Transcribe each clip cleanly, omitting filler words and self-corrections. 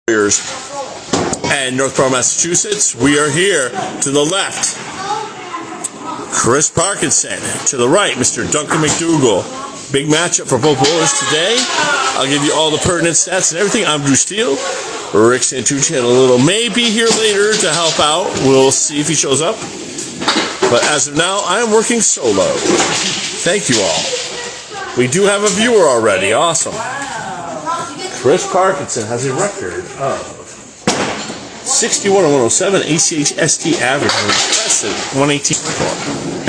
Sawyers and Northborough, Massachusetts. We are here to the left, Chris Parkinson. To the right, Mr. Duncan MacDougal. Big matchup for both bowlers today. I'll give you all the pertinent stats and everything. I'm Steele. Rick Santucci and a little may be here later to help out. We'll see if he shows up. But as of now, I am working solo. Thank you all. We do have a viewer already. Awesome. Chris Parkinson has a record of 61 and 107 ACHST average and impressive 118.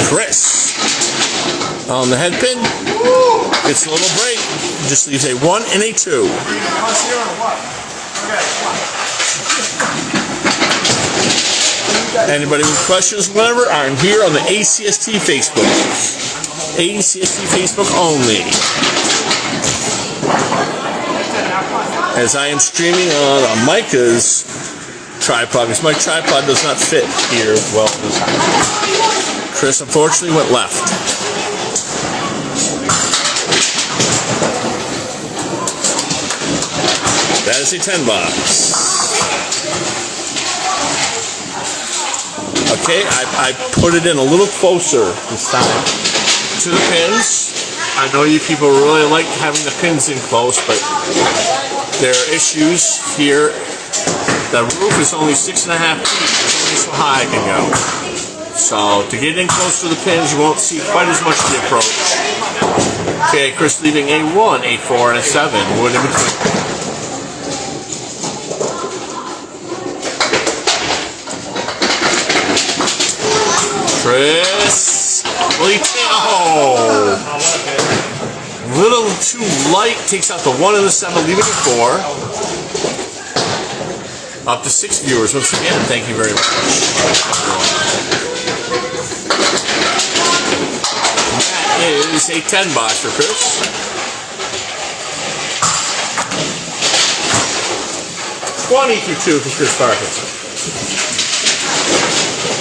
Chris on the head pin gets a little break, just leaves a 1 and a 2. Anybody with questions, whatever, I'm here on the ACST Facebook. ACST Facebook only. As I am streaming on Micah's tripod, because my tripod does not fit here well this time. Chris unfortunately went left. That is a 10 box. Okay, I put it in a little closer this time to the pins. I know you people really like having the pins in close, but there are issues here. The roof is only 6.5 feet. It's only so high I can go. So to get in close to the pins, you won't see quite as much of the approach. Okay, Chris leaving a 1, a 4, and a 7. Wood in between. Chris, little too light, takes out the 1 and the 7, leaving a 4. Up to 6 viewers once again, thank you very much. That is a 10 box for Chris. $20 for Chris Parkinson.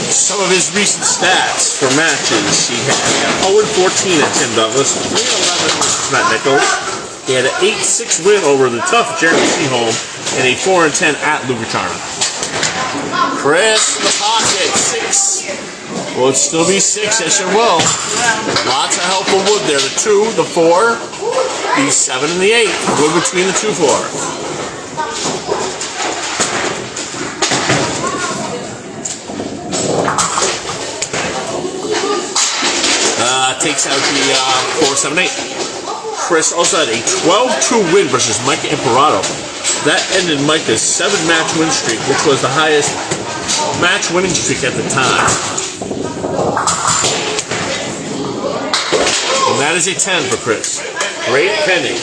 Some of his recent stats for matches, he had 0-14 at Tim Douglas, 3-11 versus Matt Nichols. He had an 8-6 win over the tough Jeremy Seaholm, and a 4-10 at Bowladrome. Chris in the pocket, 6. Will it still be 6? Yes, it will. Lots of helpful wood there. The 2, the 4, the 7, and the 8. Wood between the 2-4. Takes out the 4, 7, 8. Chris also had a 12-2 win versus Micah Imperato. That ended Micah's 7-match win streak, which was the highest match winning streak at the time. And that is a 10 for Chris. Great pinning.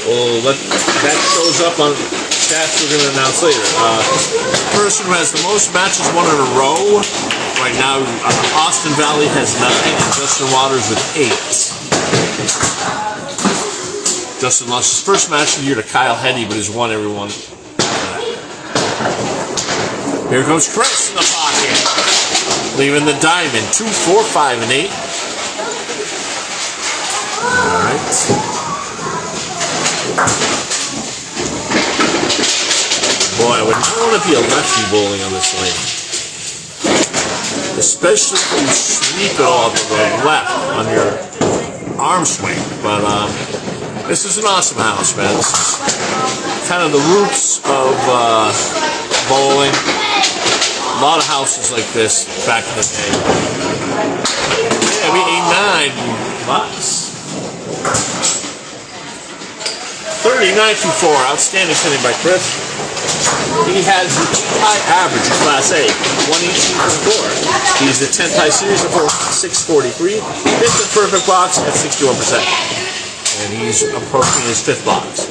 Well, that shows up on stats we're going to announce later. The person who has the most matches won in a row right now, Austin Valley has 9 and Justin Waters with 8. Justin lost his first match of the year to Kyle Heddy, but has won every one. Here comes Chris in the pocket, leaving the diamond. 2, 4, 5, and 8. All right. Boy, I would not want to be a lefty bowling on this lane. Especially if you sweep it all to the left on your arm swing. But this is an awesome house, man. This is kind of the roots of bowling. A lot of houses like this back in the day. Yeah, we ate 9 bucks. 39-4. Outstanding pinning by Chris. He has the high average in Class A, 118.4. He's the 10th high series of 643. Hits the perfect box at 61%. And he's approaching his 5th box.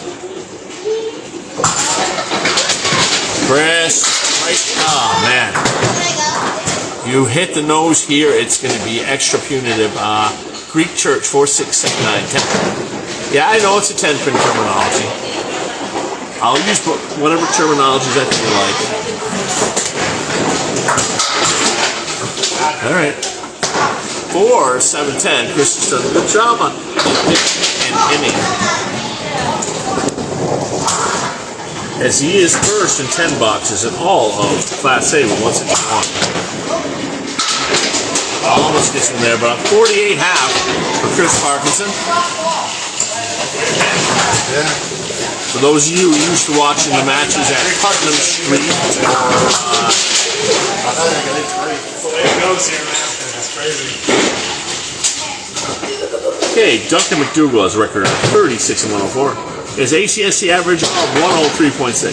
Chris, right? Oh, man. You hit the nose here, it's going to be extra punitive. Greek Church, 4, 6, 7, 9, 10. Yeah, I know it's a 10-pin terminology. I'll use whatever terminologies I feel like. All right. 4, 7, 10. Chris has done a good job on pinning and pinning. as he is first in 10 boxes in all of Class A with 161. Almost gets in there, but 48.5 for Chris Parkinson. For those of you who used to watching the matches at Putnam Street, okay, Duncan MacDougal has a record of 36 and 104. His ACSC average of 103.6.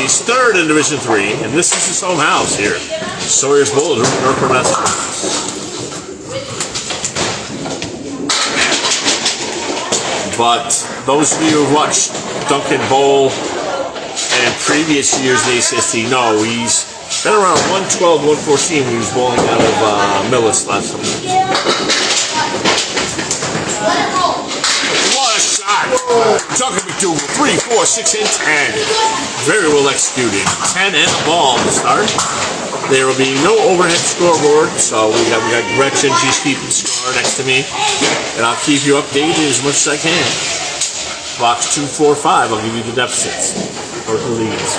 He's third in Division 3, and this is his home house here. Sawyer's Bowladrome, Northborough, Massachusetts. But those of you who have watched Duncan bowl in previous years in ACSC know he's been around 112, 114 when he was bowling out of Millis last time. What a shot! Duncan MacDougal, 3, 4, 6, and 10. Very well executed. 10 and a ball to start. There will be no overhead scoreboard, so we got Gretchen, she's keeping score next to me, and I'll keep you updated as much as I can. Box 2, 4, 5, I'll give you the deficits or the leads.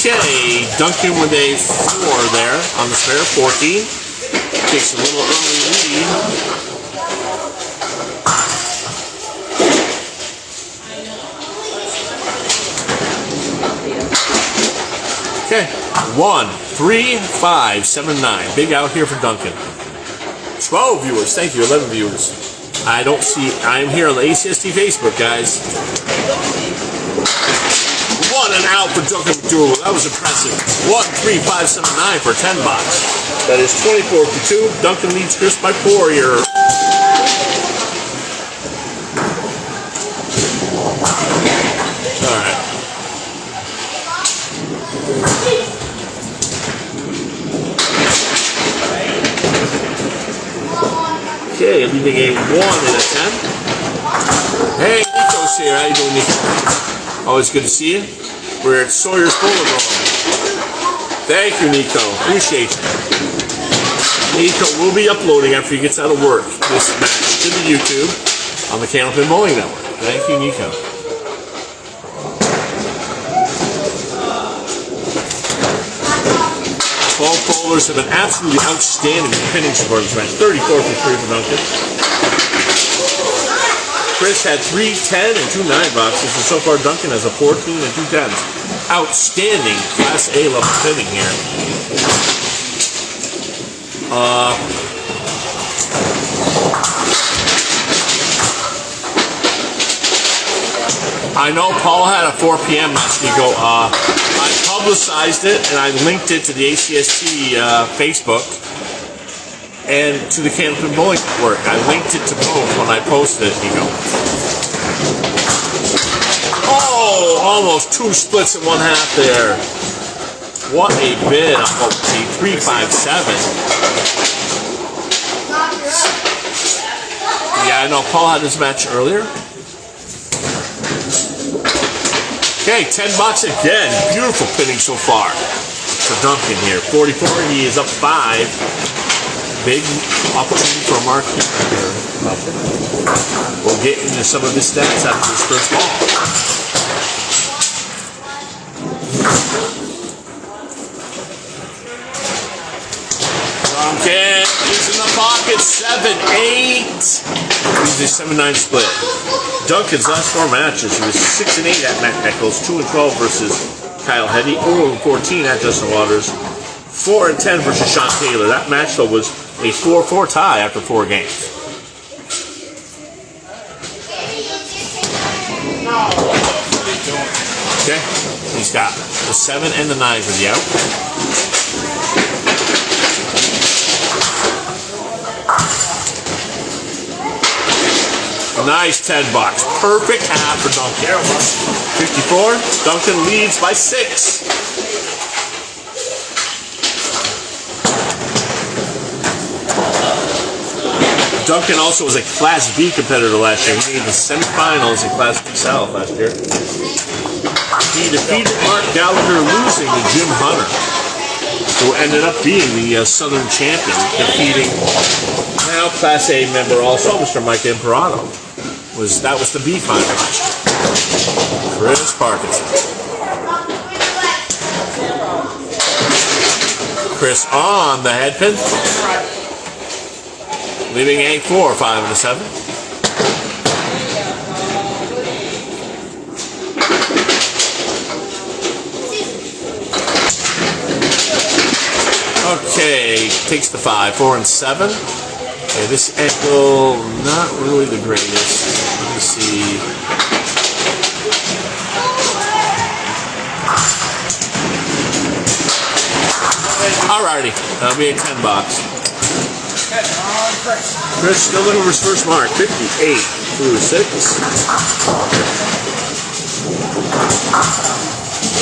Okay, Duncan with a 4 there on the spare, 14. Takes a little early lead. Okay, 1, 3, 5, 7, 9. Big out here for Duncan. 12 viewers, thank you, 11 viewers. I don't see, I'm here on the ACST Facebook, guys. 1 and out for Duncan MacDougal, that was impressive. 1, 3, 5, 7, 9 for 10 box. That is 24 for 2. Duncan leads Chris by 4 here. Alright. Okay, leaving a 1 and a 10. Hey, Nico's here. How you doing, Nico? Always good to see you. We're at Sawyer's Bowladrome. Thank you, Nico. Appreciate it. Nico will be uploading after he gets out of work this match to the YouTube on the Candlepin Bowling Network. Thank you, Nico. Both bowlers have been absolutely outstanding in pinning support this match. 34 for 3 for Duncan. Chris had 3 10 and 2 9 boxes, and so far Duncan has a 14 and 2 10s. Outstanding Class A level pinning here. I know Paul had a 4 p.m. match, Nico. I publicized it and I linked it to the ACST Facebook and to the Candlepin Bowling Network. I linked it to both when I posted it, Nico. Oh, almost 2 splits in 1/2 there. What a bid on what was he, 357. Yeah, I know Paul had his match earlier. Okay, 10 bucks again. Beautiful pinning so far for Duncan here. 44, he is up 5. Big opportunity for a mark here. We'll get into some of his stats after this first ball. Duncan is in the pocket. 7-8. He's a 7-9 split. Duncan's last 4 matches, he was 6 and 8 at Matt Eccles, 2 and 12 versus Kyle Heddy, 0 and 14 at Justin Waters, 4 and 10 versus Sean Taylor. That match, though, was a 4-4 tie after 4 games. Okay, he's got the 7 and the 9 for the out. Nice 10 bucks. Perfect half for Duncan. 54. Duncan leads by 6. Duncan also was a Class B competitor last year. He made the semifinals in Class B South last year. He defeated Mark Gallagher, losing to Jim Hunter, who ended up being the Southern champion, defeating now Class A member also, Mr. Mike Imperato. That was the B final last year. Chris Parkinson. Chris on the head pin. Leaving a 4, 5 and a 7. Okay, takes the 5, 4 and 7. Okay, this angle, not really the greatest. Let me see. Alrighty, that'll be a 10 box. Chris still looking for his first mark, 58 through 6.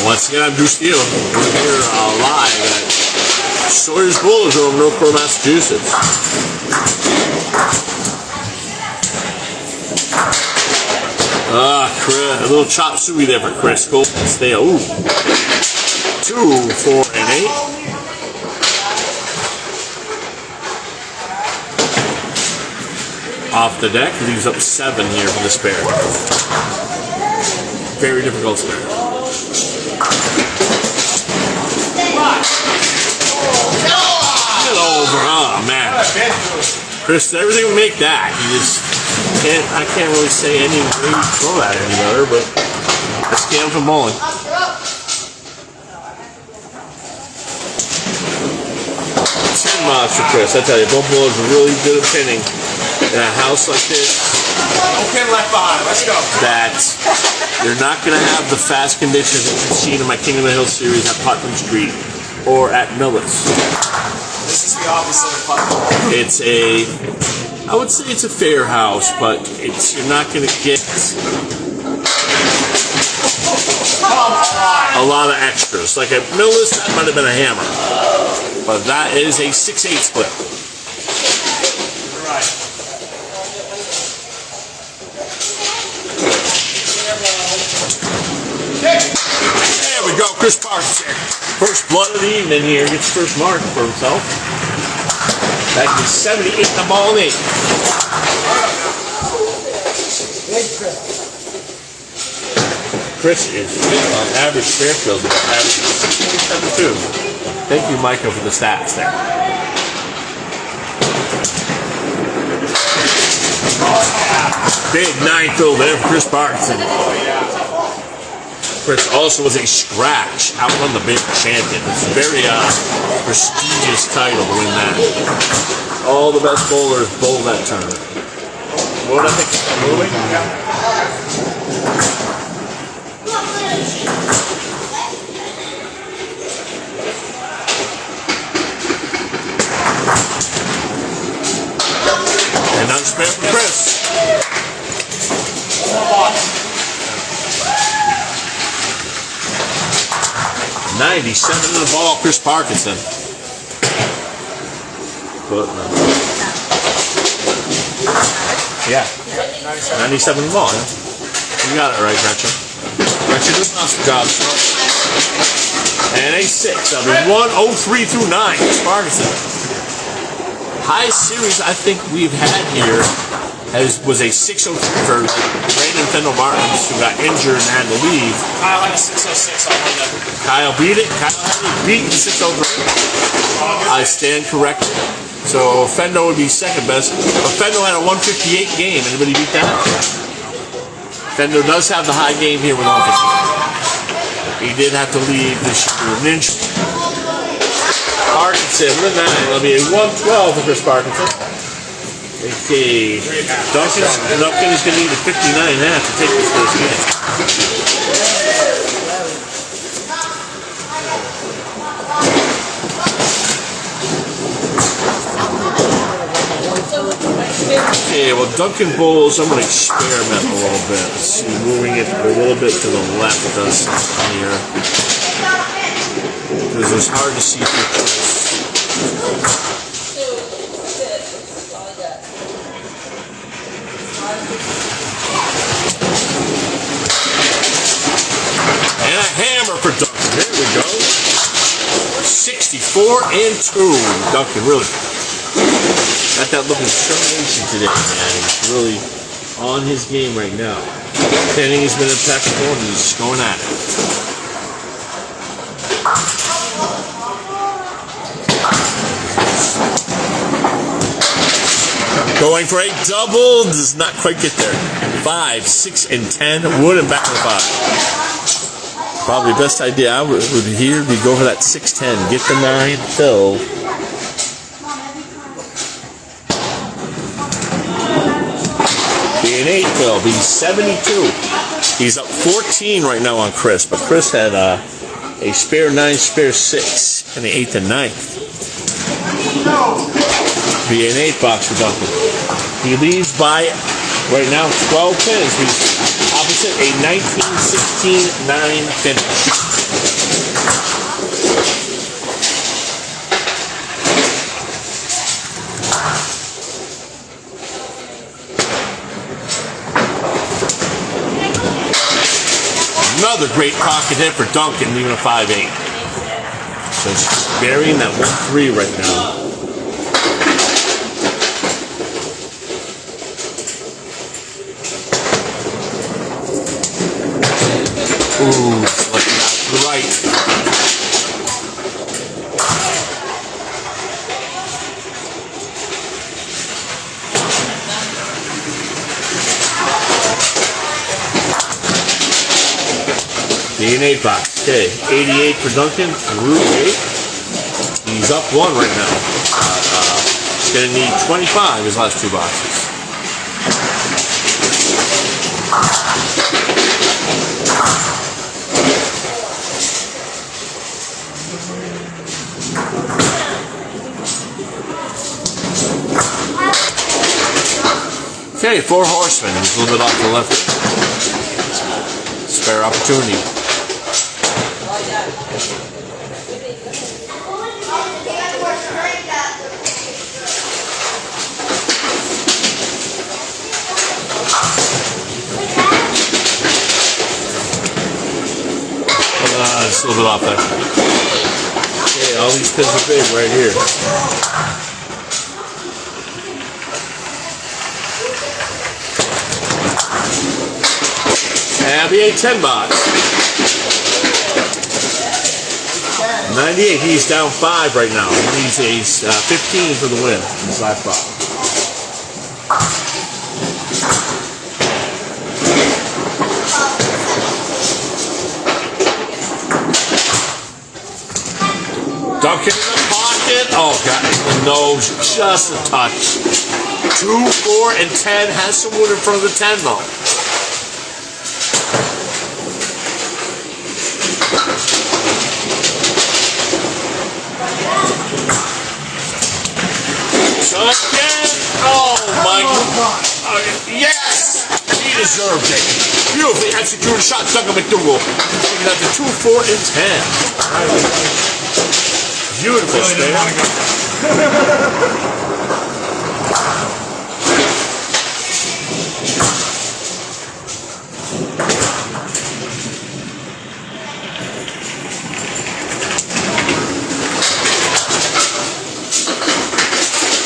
Once again, I'm Drew Steele. We're here live at Sawyer's Bowladrome, Northborough, Massachusetts. Chris, a little chop suey there for Chris. Cool. Steele. Ooh. 2, 4, and 8. Off the deck, leaves up 7 here for this pair. Very difficult spare. Over, oh man. Chris, everything would make that. You just can't, I can't really say any way you throw that any better, but I scanned from bowling. 10 miles for Chris, I tell you, both bowlers are really good at pinning in a house like this. No pin left behind, let's go. That you're not going to have the fast conditions that you've seen in my King of the Hill series at Putnam Street or at Millis. This is the opposite of Putnam. It's I would say it's a fair house, but you're not going to get a lot of extras. Like at Millis, that might have been a hammer, but that is a 6/8 split. Right. There we go, Chris Parkinson. First blood of the evening here, gets first mark for himself. That is 78 in the ball and 8. Chris is on average spare skills, average 67.2. Thank you, Micah, for the stats there. Big 9 fill there for Chris Parkinson. Chris also was a scratch out on the big champion. It's a very prestigious title to win that. All the best bowlers bowl that tournament. What I think is moving? And now spare for Chris. 97 in the ball, Chris Parkinson. Yeah. 97 in the ball, yeah. You got it right, Gretchen. Gretchen does an awesome job. And a 6. That'll be 103 through 9, Chris Parkinson. Highest series I think we've had here was a 603 for Brandon Fendel Martins, who got injured and had to leave. Kyle had a 606 on one level. Kyle beat it. Kyle had to beat the 603. I stand corrected. So Fendel would be second best. But Fendel had a 158 game. Anybody beat that? Fendel does have the high game here with 158. He did have to leave this year with an injury. Parkinson with a 9. That'll be a 112 for Chris Parkinson. Okay, Duncan is going to need a 59.5 to take this first game. Okay, well Duncan bowls, I'm going to experiment a little bit. Let's see, moving it a little bit to the left does something here. Because it's hard to see through Chris. And a hammer for Duncan. There we go. 64 and 2. Duncan really got that look of determination today, man. He's really on his game right now. Pinning has been impeccable, and he's just going at it. Going for a double, does not quite get there. 5, 6, and 10. Wood and back to the 5. Probably the best idea I would here be go for that 6-10. Get the 9 filled. Being 8 fill, be 72. He's up 14 right now on Chris, but Chris had a spare 9, spare 6, and the 8th and 9th. Be an 8 box for Duncan. He leads by right now 12 pins. He's opposite a 19-16-9 finish. Another great pocket hit for Duncan, leaving a 5-8. So he's burying that 1-3 right now. Ooh, looking out to the right. The 8 box. Okay, 88 for Duncan through 8. He's up 1 right now. He's going to need 25 his last 2 boxes. Okay, 4 horsemen. He's a little bit off to the left. Spare opportunity. It's a little bit off there. Okay, all these pins are big right here. And the 10 box. 98, he's down 5 right now. He needs a 15 for the win in his last box. Duncan in the pocket. Oh, got it in the nose. Just a touch. 2, 4, and 10. Has some wood in front of the 10, though. Duncan. Oh, my God. Yes! He deserved it. Beautifully executed shot, Duncan MacDougal. Taking out to 2, 4, and 10. Beautiful spin.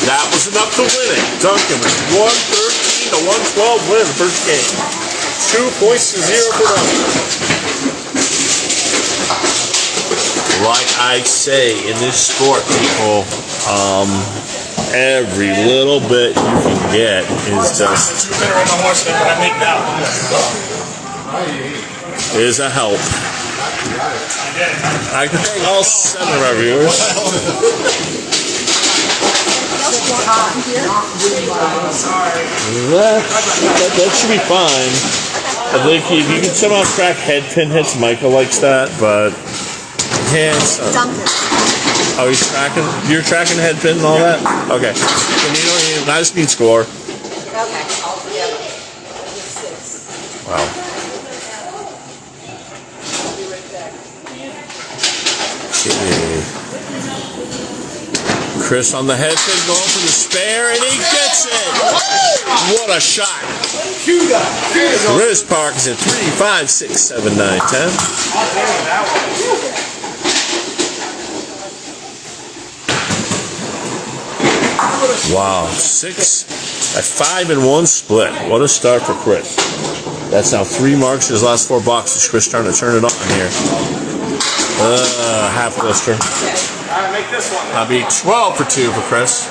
That was enough to win it. Duncan with 113 to 112 win the first game. 2 points to 0 for Duncan. Like I say in this sport, people, every little bit you can get is just is a help. I can thank all 7 of our viewers. That should be fine. I think if you can somehow track head pin hits, Michael likes that, but. Hands. Duncan. Oh, he's tracking. You're tracking head pin and all that? Okay. And you don't even, I just need score. Okay. Altogether. Wow. Okay. Chris on the head pin going for the spare, and he gets it. What a shot. Chris Parkinson, 3, 5, 6, 7, 9, 10. Wow, 6, A 5-1 split. What a start for Chris. That's now 3 marks in his last 4 boxes. Chris starting to turn it on here. Half blister. All right, make this one. That'll be 12 for 2 for Chris.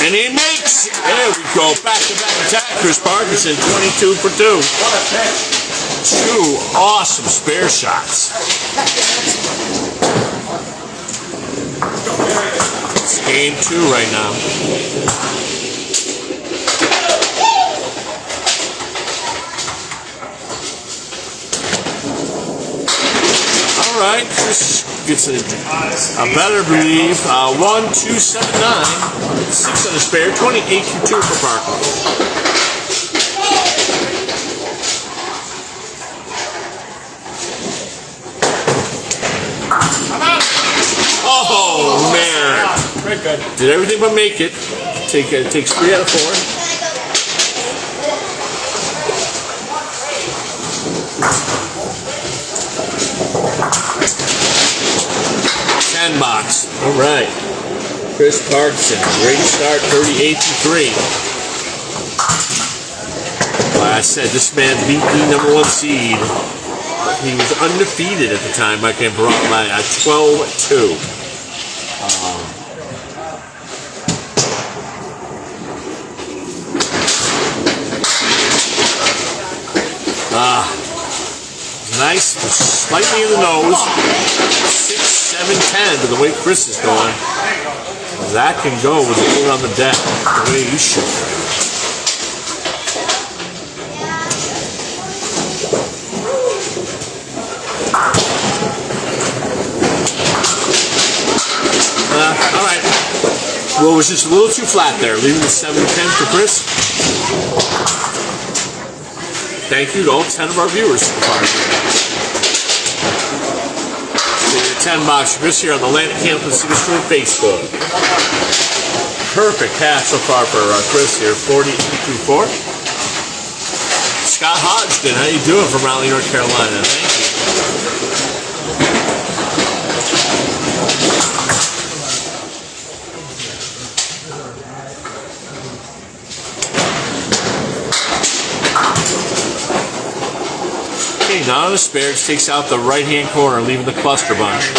And he makes it. There we go. Back-to-back attack. Chris Parkinson, 22 for 2. What a pitch. 2 awesome spare shots. It's game 2 right now. All right, Chris gets a better believe. 1-2-7-9. 6 on the spare. 28 for 2 for Parker. Oh man! Very good. Did everything but make it. Takes 3 out of 4. $10. All right. Chris Parkinson, great start, 38 for 3. Like I said, this man beat the #1 seed. He was undefeated at the time. I can brought my 12-2. Nice, slightly in the nose. 6, 7, 10 to the way Chris is going. That can go with the foot on the deck. The way you should. All right. Well, it was just a little too flat there. Leaving the 7-10 for Chris. Thank you to all 10 of our viewers so far. $10 Chris here on the Land of Candlepin Signature Facebook. Perfect half so far for Chris here, 48-4. Scott Hodgson, how you doing from Raleigh, North Carolina? Thank you. Okay, now the spares takes out the right-hand corner, leaving the cluster bunch.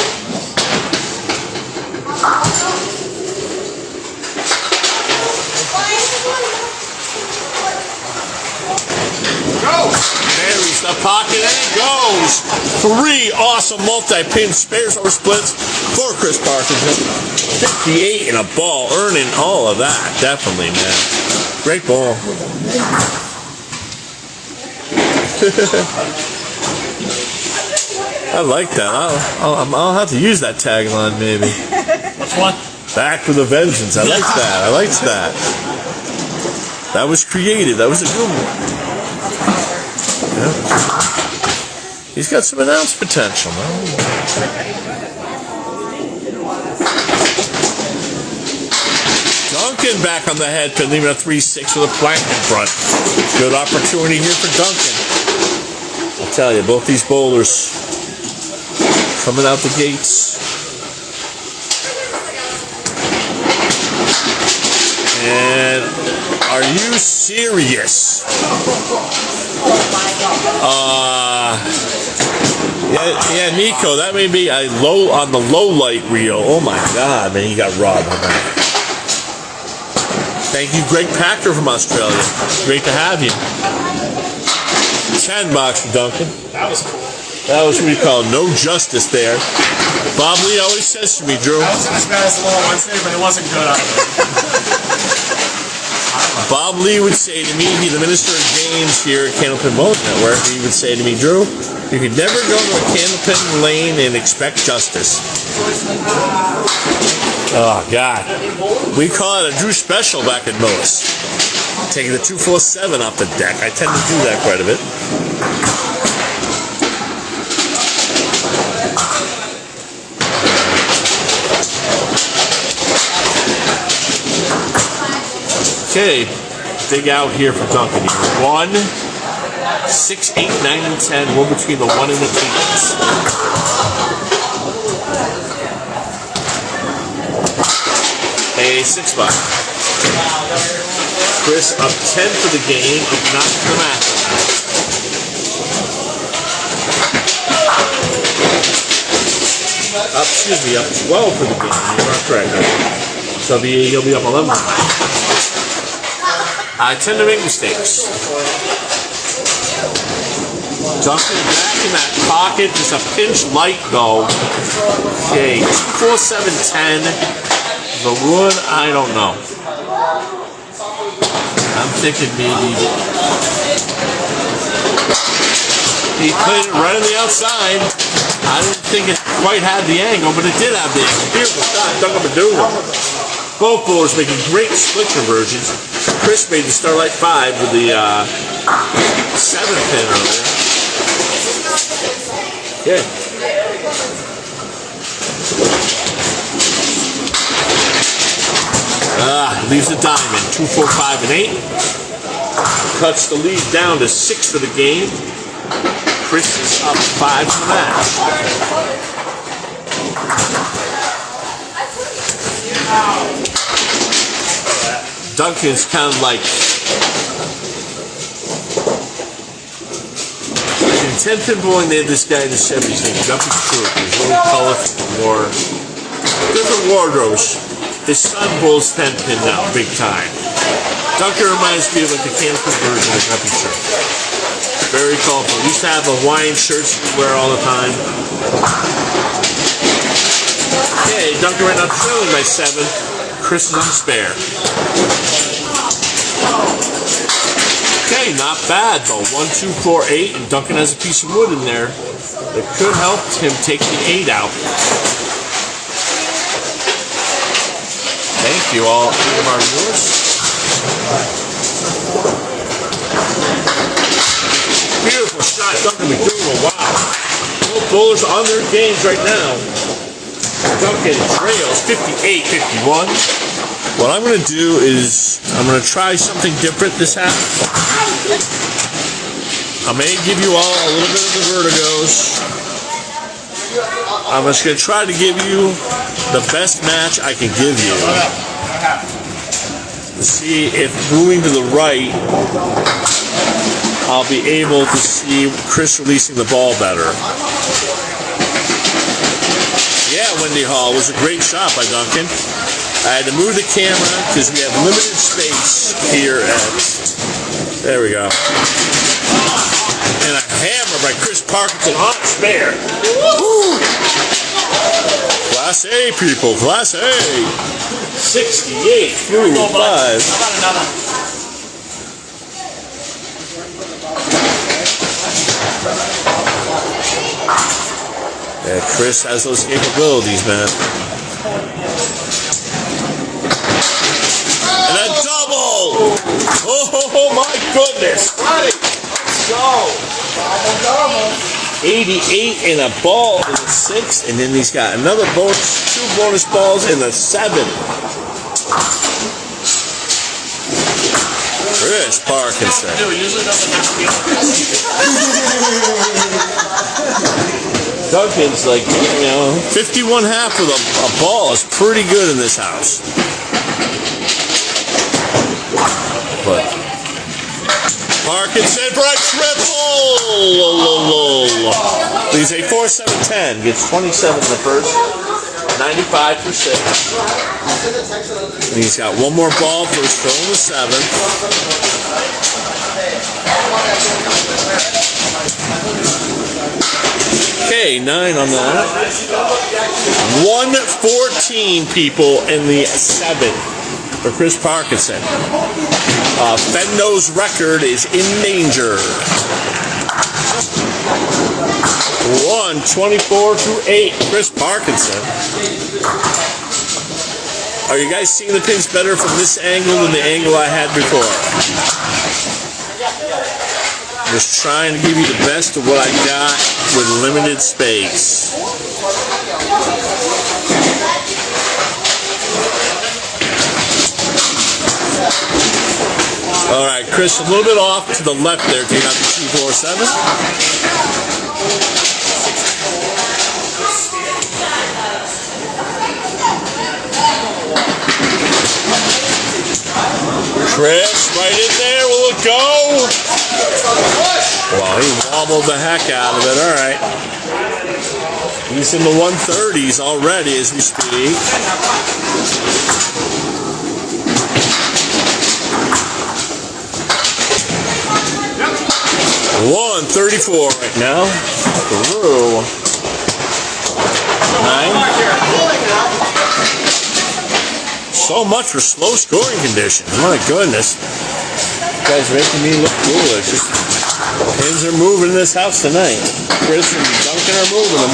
Buries the pocket and it goes. 3 awesome multi-pin spares over splits for Chris Parkinson. 58 in a ball, earning all of that. Definitely, man. Great ball. I like that. I'll have to use that tagline maybe. Which one? Back with a vengeance. I like that. I liked that. That was creative. That was a good one. Yeah. He's got some announce potential, man. Duncan back on the head pin, leaving a 3-6 with a plank in front. Good opportunity here for Duncan. I'll tell you, both these bowlers coming out the gates. And are you serious? Yeah, Nico, that may be a low on the low light reel. Oh my God, man, he got robbed on that. Thank you, Greg Packer from Australia. Great to have you. $10 for Duncan. That was cool. That was what we call no justice there. Bob Lee always says to me, Drew. That wasn't as bad as the little Wednesday, but it wasn't good either. Bob Lee would say to me, he's the minister of games here at Candlepin Bowling Network. He would say to me, Drew, you could never go to a Candlepin lane and expect justice. Oh, God. We call it a Drew special back in Millis. Taking the 247 off the deck. I tend to do that quite a bit. Okay, dig out here for Duncan here. 1, 6, 8, 9, and 10. We're between the 1 and the 8s. A 6-buck. Chris up 10 for the game, up 9 for the match. Up 12 for the game. You're not correct. So he'll be up 11. I tend to make mistakes. Duncan back in that pocket, just a pinch light though. Okay, 4, 7, 10. The wood, I don't know. I'm thinking maybe he played it right on the outside. I didn't think it quite had the angle, but it did have the angle. Beautiful shot, Duncan MacDougal. Both bowlers making great split conversions. Chris made the Starlight 5 with the 7 pin earlier. Yeah. Leaves the diamond. 2, 4, 5, and 8. Cuts the lead down to 6 for the game. Chris is up 5 for the match. Duncan's kind of like in 10 pin bowling. They had this guy in the 70s named Duncan MacDougal. He was really colorful, wore different wardrobes. His son bowls 10 pin now, big time. Duncan reminds me of like the Candlepin version of Duncan shirt. Very colorful. He used to have Hawaiian shirts he would wear all the time. Okay, Duncan right now trailing by 7. Chris is in spare. Okay, not bad though. 1, 2, 4, 8, and Duncan has a piece of wood in there that could help him take the 8 out. Thank you, all 8 of our viewers. Beautiful shot, Duncan MacDougal. Wow. Both bowlers on their games right now. Duncan trails 58-51. What I'm going to do is I'm going to try something different this half. I may give you all a little bit of the vertigos. I'm just going to try to give you the best match I can give you. To see if moving to the right, I'll be able to see Chris releasing the ball better. Yeah, Wendy Hall was a great shot by Duncan. I had to move the camera because we have limited space here at... There we go. And a hammer by Chris Parkinson on spare. Woo! Class A, people. Class A. 68 through 5. How about another? Yeah, Chris has those capabilities, man. And a double! Oh my goodness! Let's go! 88 in a ball in the 6, and then he's got another bonus, 2 bonus balls in the 7. Chris Parkinson. Duncan's like, 51 half with a ball is pretty good in this house. But Parkinson for a triple! He's a 4, 7, 10. Gets 27 in the first. 95 for 6. And he's got one more ball for his fill in the 7th. Okay, 9 on that. 114 people in the 7th for Chris Parkinson. Fendo's record is in danger. 124 through 8, Chris Parkinson. Are you guys seeing the pins better from this angle than the angle I had before? Just trying to give you the best of what I got with limited space. All right, Chris, a little bit off to the left there. Take out the 247. Chris, right in there. Will it go? Well, he wobbled the heck out of it. All right. He's in the 130s already as we speak. 134 right now. Through 9. So much for slow scoring conditions. My goodness. You guys are making me look foolish. Pins are moving in this house tonight. Chris and Duncan are moving them.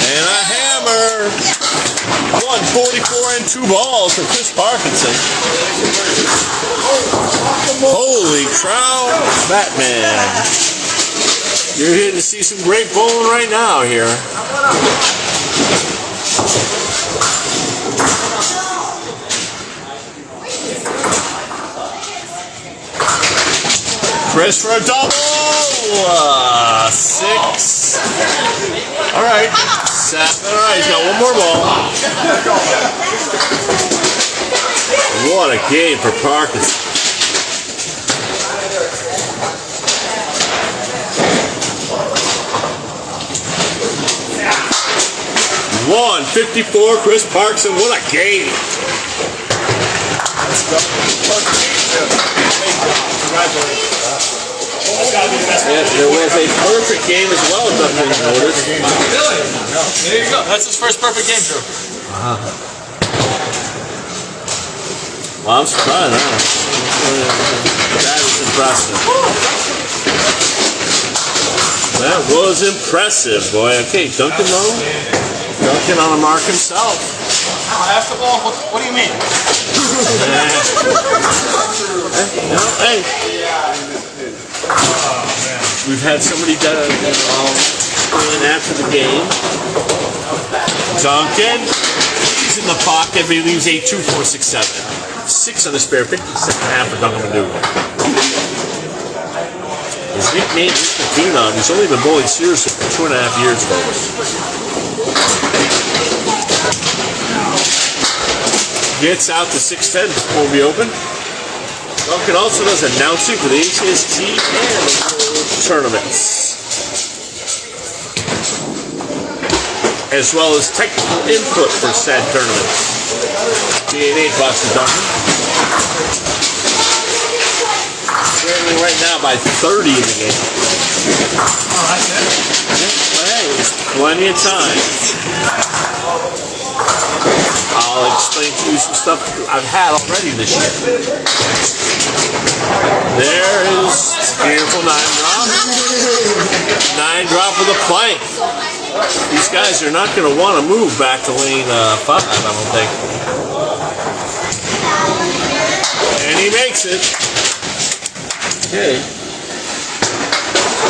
And a hammer. 144 and 2 balls for Chris Parkinson. Holy crow, Batman. You're here to see some great bowling right now here. Chris for a double. 6. All right. 7. All right, he's got one more ball. What a game for Parkinson. 154, Chris Parkinson. What a game. There was a perfect game as well, if I've noticed. Really? There you go. That's his first perfect game, Drew. Well, I'm surprised, huh? That is impressive. That was impressive, boy. Okay, Duncan though. Duncan on a mark himself. After ball? What do you mean? Hey. We've had somebody going after the game. Duncan, he's in the pocket, but he leaves a 2, 4, 6, 7. 6 on the spare, 57.5 for Duncan MacDougal. His nickname is the Phenom. He's only been bowling seriously for 2.5 years, folks. Gets out to 610 before we open. Duncan also does announcing for the HST and the World Tournaments, as well as technical input for said tournaments. $8 to Duncan. Trailing right now by 30 in the game. Oh, that's it? Hey, there's plenty of time. I'll explain to you some stuff I've had already this year. There is beautiful 9 drop. 9 drop with a plank. These guys are not going to want to move back to lane 5, I don't think. And he makes it. Okay.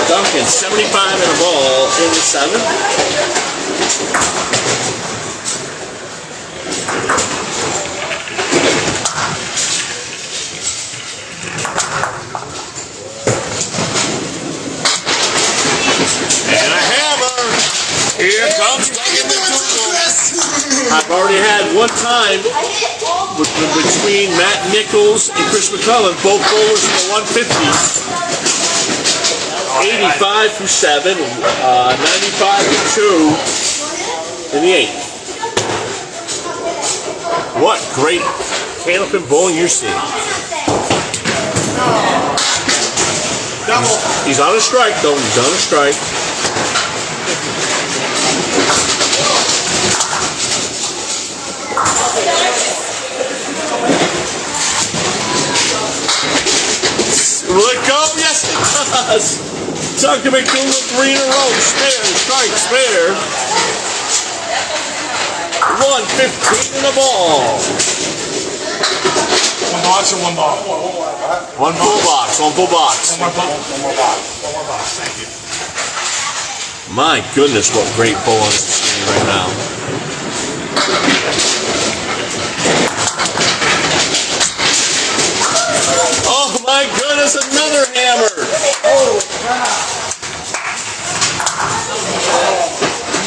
Duncan, 75 in a ball in the 7. And a hammer. Here comes Duncan MacDougal. I've already had one time between Matt Nichols and Chris McCullough, both bowlers in the 150s. 85 through 7, 95 through 2 in the 8. What great Candlepin bowling you're seeing. He's on a strike though, he's on a strike. Will it go? Yes it does! Duncan MacDougal 3 in a row. Spare, strike, spare. 115 in the ball. One box or one ball? One full box, one full box. One more box. One more box. One more box. Thank you. My goodness, what great bowling is seeing right now. us another hammer.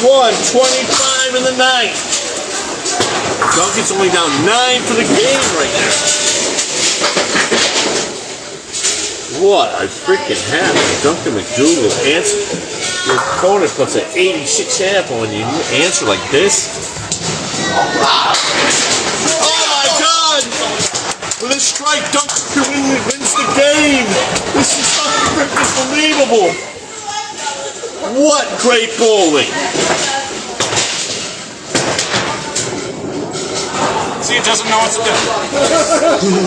125 in the ninth. Duncan's only down 9 for the game right now. What a freaking hammer. Duncan MacDougal answered. Your opponent puts an 86 half on you. You answer like this? Oh my God! With a strike, Duncan wins the game. This is unbelievable. What great bowling! See, it doesn't know what to do.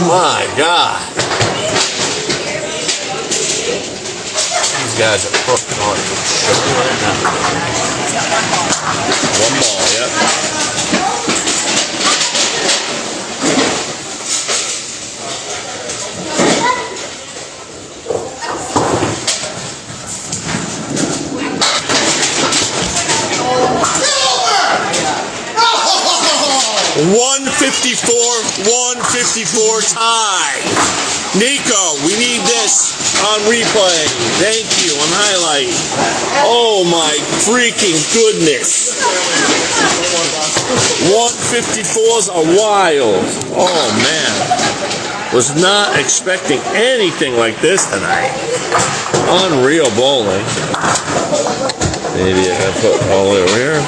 My God. These guys are fucking on sugar right now. One ball, yep. $154 tie. Nico, we need this on replay. Thank you on highlight. Oh my freaking goodness. 154s are wild. Oh man. Was not expecting anything like this tonight. Unreal bowling. Maybe I can put all the way over here.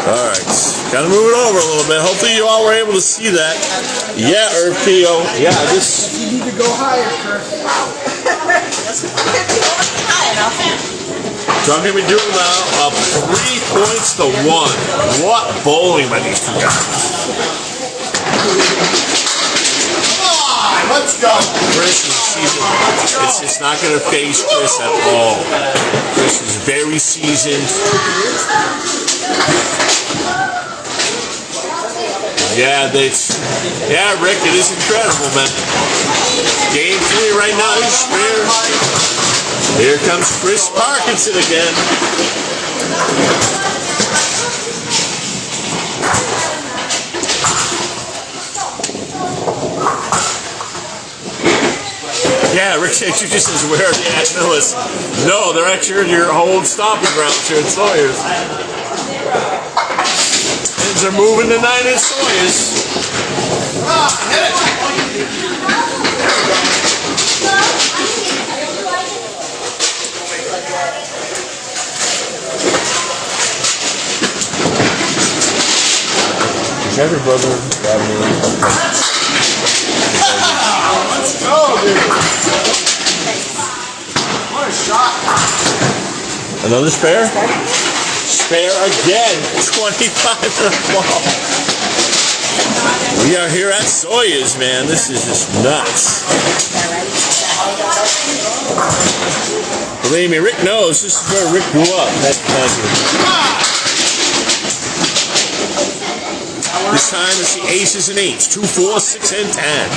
Alright, gotta move it over a little bit. Hopefully you all were able to see that. Yeah, Pio. Yeah, this. You need to go higher, Chris. High enough. Duncan MacDougal now up 3 points to 1. What bowling by these two guys. Let's go. Chris is seasoned. It's not going to phase Chris at all. Chris is very seasoned. Yeah, Rick, it is incredible, man. Game 3 right now is fair. Here comes Chris Parkinson again. Yeah, Rick says you just as where are the Ashvilles? No, they're actually your old stomping grounds here at Sawyer's. They're moving tonight at Sawyer's. Every brother got me. Let's go, dude. What a shot. Another spare? Spare again. 25 in the ball. We are here at Sawyer's, man. This is just nuts. Believe me, Rick knows this is where Rick grew up. Thank you. This time it's the aces and eights. 2, 4, 6, and 10.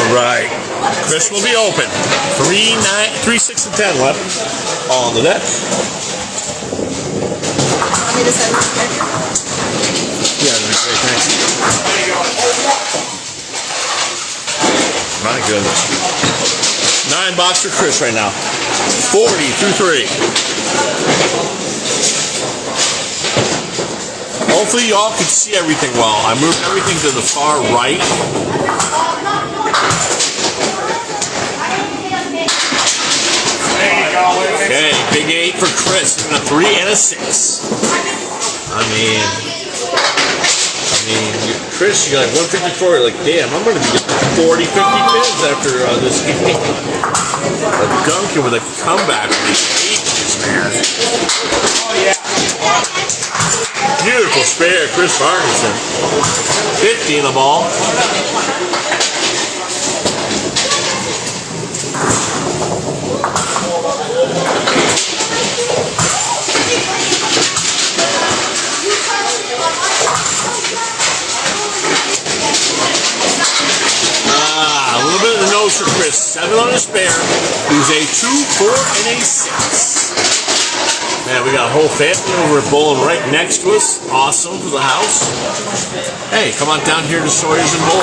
All right. Chris will be open. 3, 9, 3, 6, and 10 left. On the net. Want me to send this picture? Yeah, that'd be great. Thanks. My goodness. 9 box for Chris right now. 40 through 3. Hopefully y'all can see everything well. I moved everything to the far right. Okay, big 8 for Chris, and a 3 and a 6. I mean, Chris, you got like 154. You're like, damn, I'm going to be getting 40, 50 pins after this game. But Duncan with a comeback with these aces, man. Oh, yeah. Beautiful spare, Chris Parkinson. 50 in the ball. A little bit of the nose for Chris. 7 on the spare. He was a 2, 4, and a 6. Man, we got a whole family over at bowling right next to us. Awesome for the house. Hey, come on down here to Sawyer's and bowl.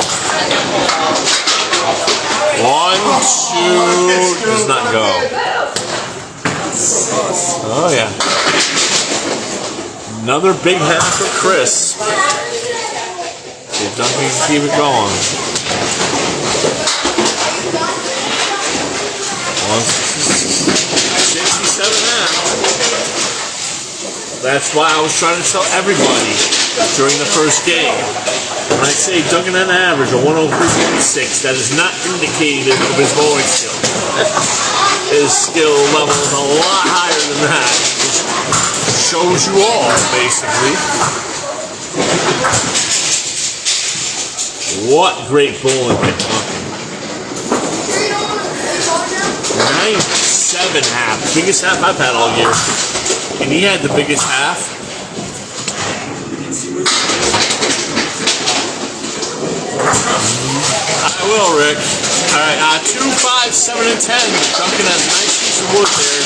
1, 2, does not go. Oh yeah. Another big half for Chris. See if Duncan can keep it going. 167 half. That's why I was trying to tell everybody during the first game. When I say Duncan had an average of 103.6, that is not indicative of his bowling skill. His skill level is a lot higher than that. It shows you all, basically. What great bowling hit, Duncan. 97 half. Biggest half I've had all year. And he had the biggest half. I will, Rick. Alright, 2, 5, 7, and 10. Duncan has a nice piece of wood there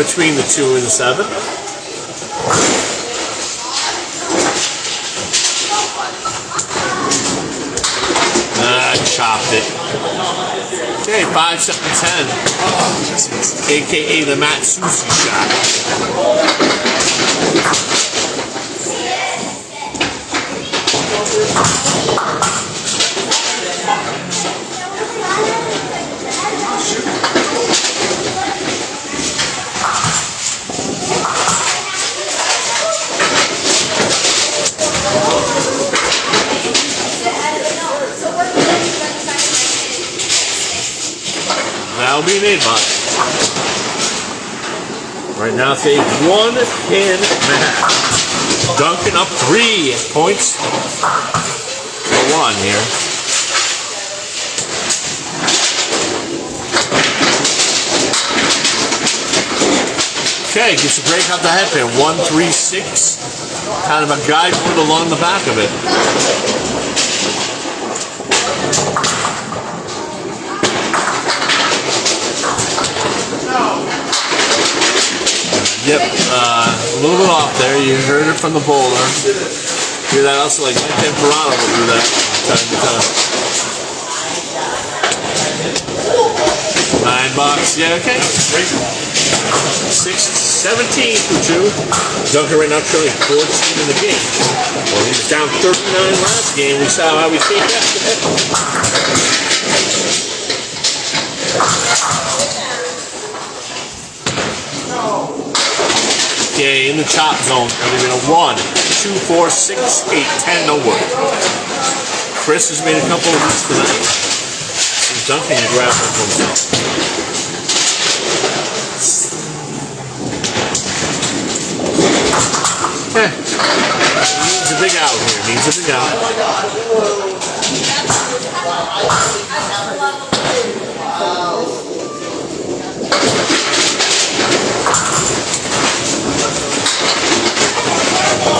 between the 2 and the 7. Chopped it. Okay, 5, 7, 10. AKA the Matt Susie shot. That'll be an 8-box. Right now it's a 1.5. Duncan up 3 points for 1 here. Okay, gets a break off the head pin. 1, 3, 6. Kind of a guide wood along the back of it. Yep, a little bit off there. You heard it from the bowler. Hear that also, like Mike Temperano will do that from time to time. 9 box, yeah, okay. 6, 17 for 2. Duncan right now trailing 14 in the game. Well, he was down 39 last game. We saw how we came back. Okay, in the chop zone. We're going to 1, 2, 4, 6, 8, 10, no wood. Chris has made a couple of these tonight. And Duncan can grab one for himself. Needs a big out here. Needs a big out.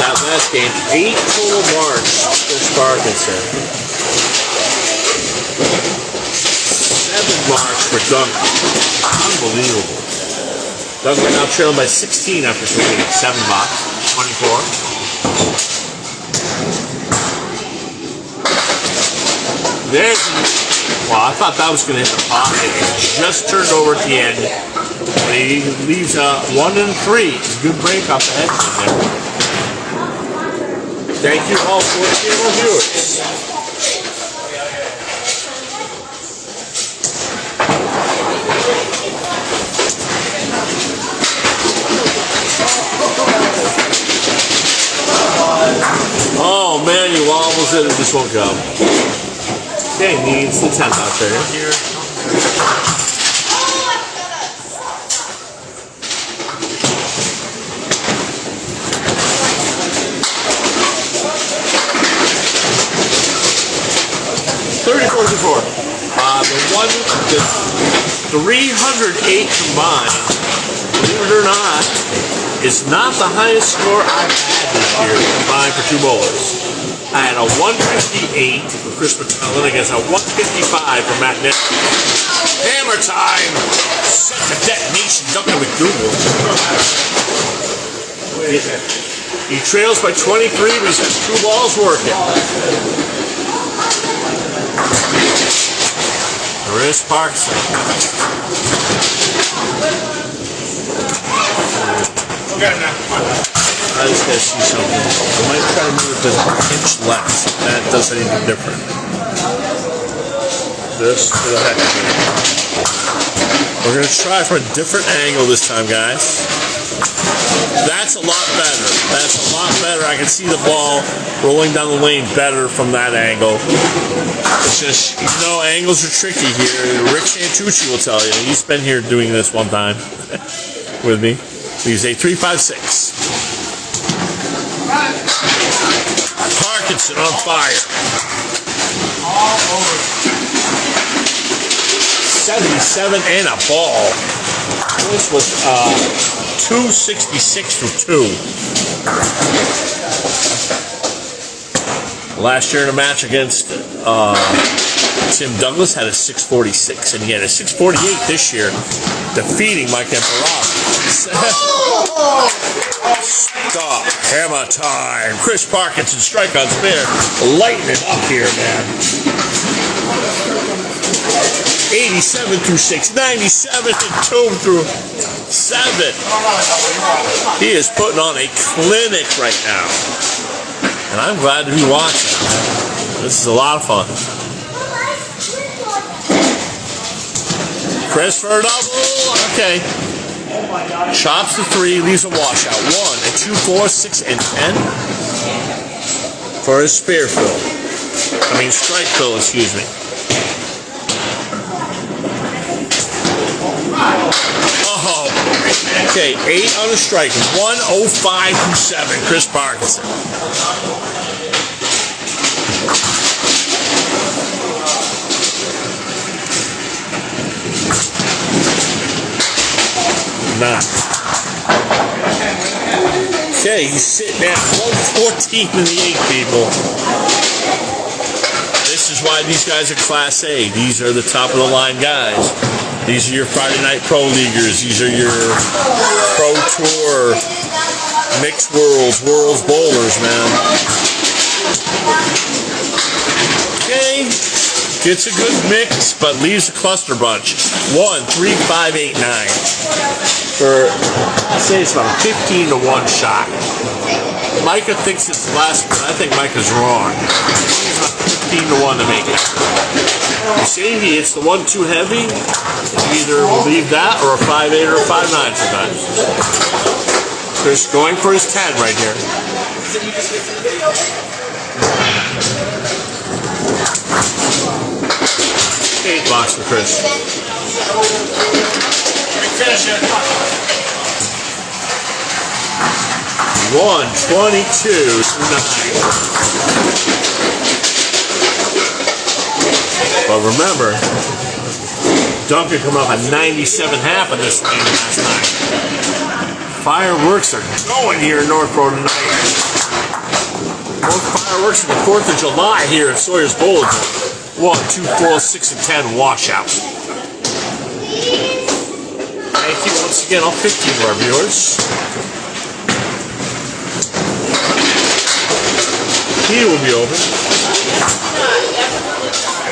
That last game, 8 total marks for Parkinson. 7 marks for Duncan. Unbelievable. Duncan now trailing by 16 after 3 games. 7 box, 24. There's, well, I thought that was going to hit the pocket. It just turned over at the end. But he leaves 1 and 3. Good break off the head there. Thank you all for our viewers. Oh man, you almost hit it, just won't go. Okay, needs the 10th out there. 34. The 308 combined, believe it or not, is not the highest score I've had this year combined for 2 bowlers. I had a 158 for Chris McClellan against a 155 for Matt Nick. Hammer time! Set the detonation, Duncan MacDougal. He trails by 23, but he's got 2 balls working. Chris Parkinson. Look at him now. I just gotta see something. I might try to move it an inch less. That does anything different. Just for the heck of it. We're gonna try from a different angle this time, guys. That's a lot better. That's a lot better. I can see the ball rolling down the lane better from that angle. It's just, you know, angles are tricky here. Rick Santucci will tell you. He's been here doing this one time with me. He's a 3.56. Parkinson on fire. All over. 77 and a ball. This was 266 for 2. Last year in a match against Tim Douglas had a 646, and he had a 648 this year, defeating Mike Emperov. Stop. Hammer time. Chris Parkinson, strike on spare. Lighten it up here, man. 87 through 6, 97 and 2 through 7. He is putting on a clinic right now. And I'm glad to be watching. This is a lot of fun. Chris for a double. Okay. Chops the 3, leaves a washout. 1 and 2, 4, 6, and 10 for his spare fill. Strike fill, excuse me. Oh, okay, 8 on the strike. 105 through 7. Chris Parkinson. Okay, he's sitting at 114 in the 8, people. This is why these guys are Class A. These are the top of the line guys. These are your Friday Night Pro Leaguers. These are your Pro Tour, Mixed Worlds Bowlers, man. Okay. Gets a good mix, but leaves a cluster bunch. 1, 3, 5, 8, 9. I'd say it's about a 15 to 1 shot. Micah thinks it's less, but I think Micah's wrong. It's about 15 to 1 to make it. You see, he hits the 1 too heavy. Either will leave that or a 5-8 or a 5-9 sometimes. Chris going for his 10 right here. 8 blocks for Chris. Finish it. 122 to 9. But remember, Duncan come up a 97.5 in this game last night. Fireworks are going here in Northborough tonight. More fireworks on the 4th of July here at Sawyer's Bowladrome. 1, 2, 4, 6, and 10 washout. Thank you once again, all 15 of our viewers. He will be open.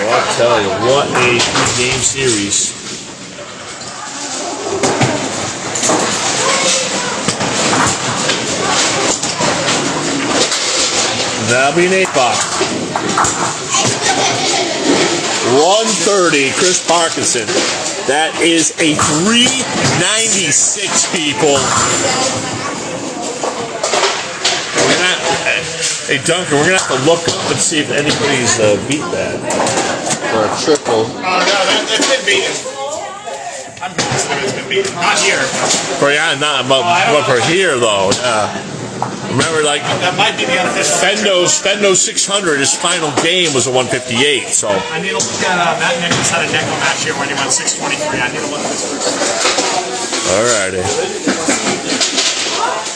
Oh, I'll tell you, what a 3-game series. That'll be an 8 box. 130, Chris Parkinson. That is a 396, people. Hey, Duncan, we're going to have to look up and see if anybody's beat that. For a triple. Oh, no, it's been beaten. I'm positive it's been beaten. Not here. But for here, though, yeah. Remember, like, that might be the unofficial. Fendo 600, his final game was a 158, so. I need to look at Matt Nichols had a nickel match here when he went 623. I need to look at this first. Alrighty.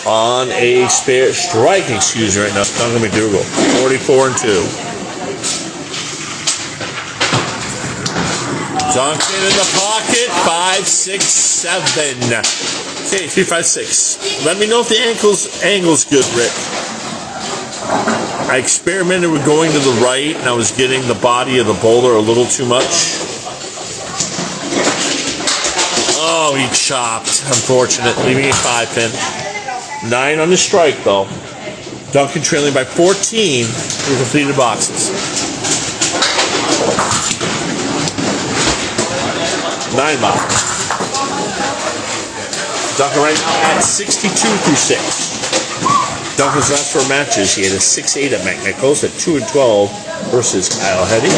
On a spare striking, excuse me, right now, Duncan MacDougal, 44 and 2. Duncan in the pocket, 5, 6, 7. Okay, 3, 5, 6. Let me know if the angle's good, Rick. I experimented with going to the right, and I was getting the body of the bowler a little too much. Oh, he chopped. Unfortunate. Leaving a 5-pin. 9 on the strike, though. Duncan trailing by 14 through completed boxes. 9 boxes. Duncan right now at 62 through 6. Duncan's last 4 matches, he had a 6-8 at McNichols, at 2-12 versus Kyle Hetty.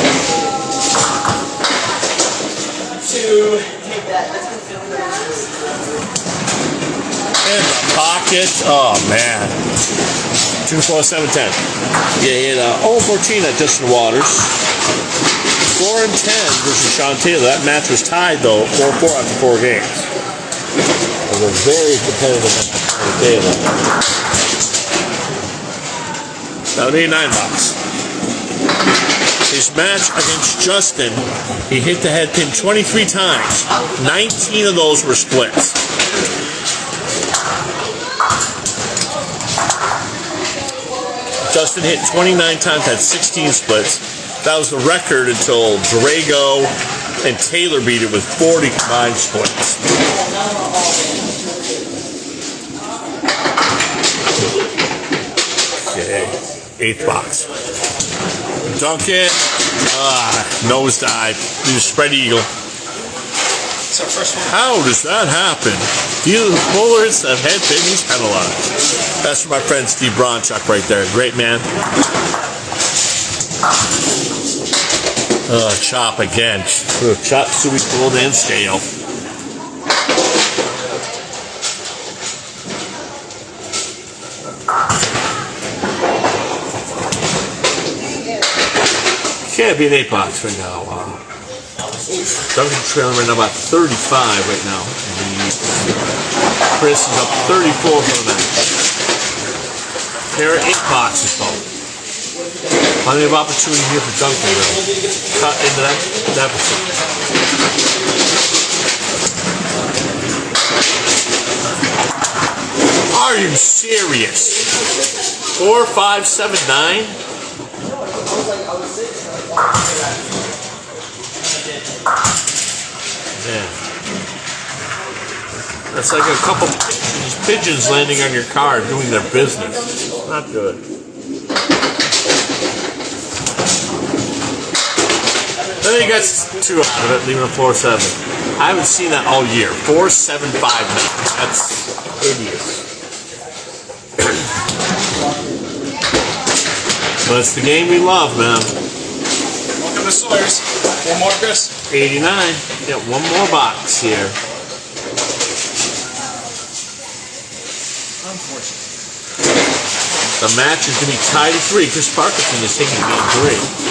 In the pocket. Oh, man. 2, 4, 7, 10. Yeah, he had 0-14 at Justin Waters. 4-10 versus Sean Taylor. That match was tied, though, 4-4 after 4 games. It was a very competitive match for Taylor. That'll be a 9 box. His match against Justin, he hit the head pin 23 times. 19 of those were splits. Justin hit 29 times, had 16 splits. That was the record until Drago and Taylor beat it with 40 combined splits. Okay, 8th box. Duncan, nosedive. He's a spread eagle. It's our first one. How does that happen? Either the bowler hits that head pin, he's penalized. That's for my friend Steve Bronchuk right there. Great man. Chop again. Chop, suey, cold, and stale. Can't be an 8 box right now. Duncan trailing right now about 35 right now. Chris is up 34 for the match. There are 8 boxes though. Plenty of opportunity here for Duncan to cut into that deficit. Are you serious? 4, 5, 7, 9? Yeah. That's like a couple pigeons landing on your car doing their business. Not good. Then he gets 2 out of it, leaving a 4-7. I haven't seen that all year. 4, 7, 5 now. That's hideous. But it's the game we love, man. Welcome to Sawyer's. 1 more, Chris. 89. Get 1 more box here. Unfortunate. The match is going to be tied at 3. Chris Parkinson is taking game 3.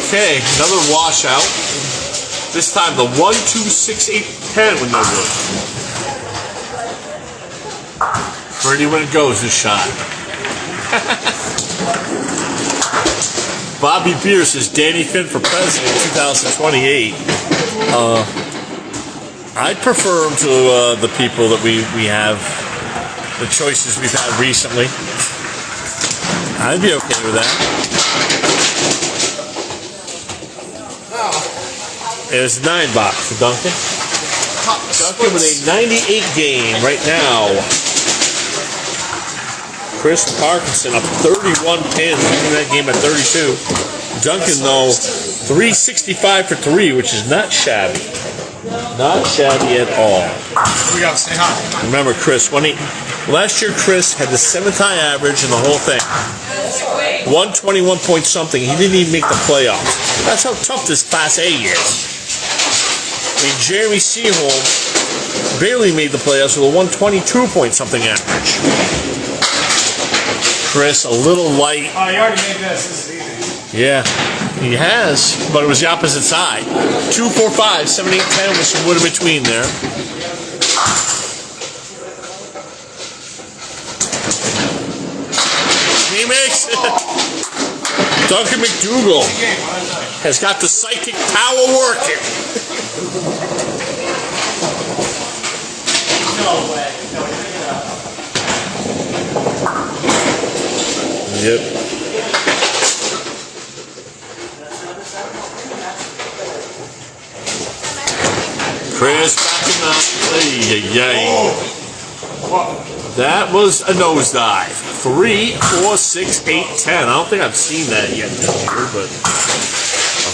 Okay, another washout. This time the 1, 2, 6, 8, 10 with no wood. Pretty when it goes, this shot. Bobby Beer says Danny Finn for president in 2028. I'd prefer him to the people that we have, the choices we've had recently. I'd be okay with that. There's a 9 box for Duncan. Duncan with a 98 game right now. Chris Parkinson up 31 pins, winning that game at 32. Duncan, though, 365 for 3, which is not shabby. Not shabby at all. We gotta stay hot. Remember, Chris, last year Chris had the 7th high average in the whole thing. 121 point something. He didn't even make the playoffs. That's how tough this Class A is. I mean, Jeremy Seaholm barely made the playoffs with a 122 point something average. Chris, a little light. Oh, you already made this. This is easy. Yeah, he has, but it was the opposite side. 2, 4, 5, 7, 8, 10 with some wood in between there. He makes it. Duncan MacDougal has got the psychic power working. No way. No, Yep. Chris backing up. That was a nosedive. 3, 4, 6, 8, 10. I don't think I've seen that yet this year, but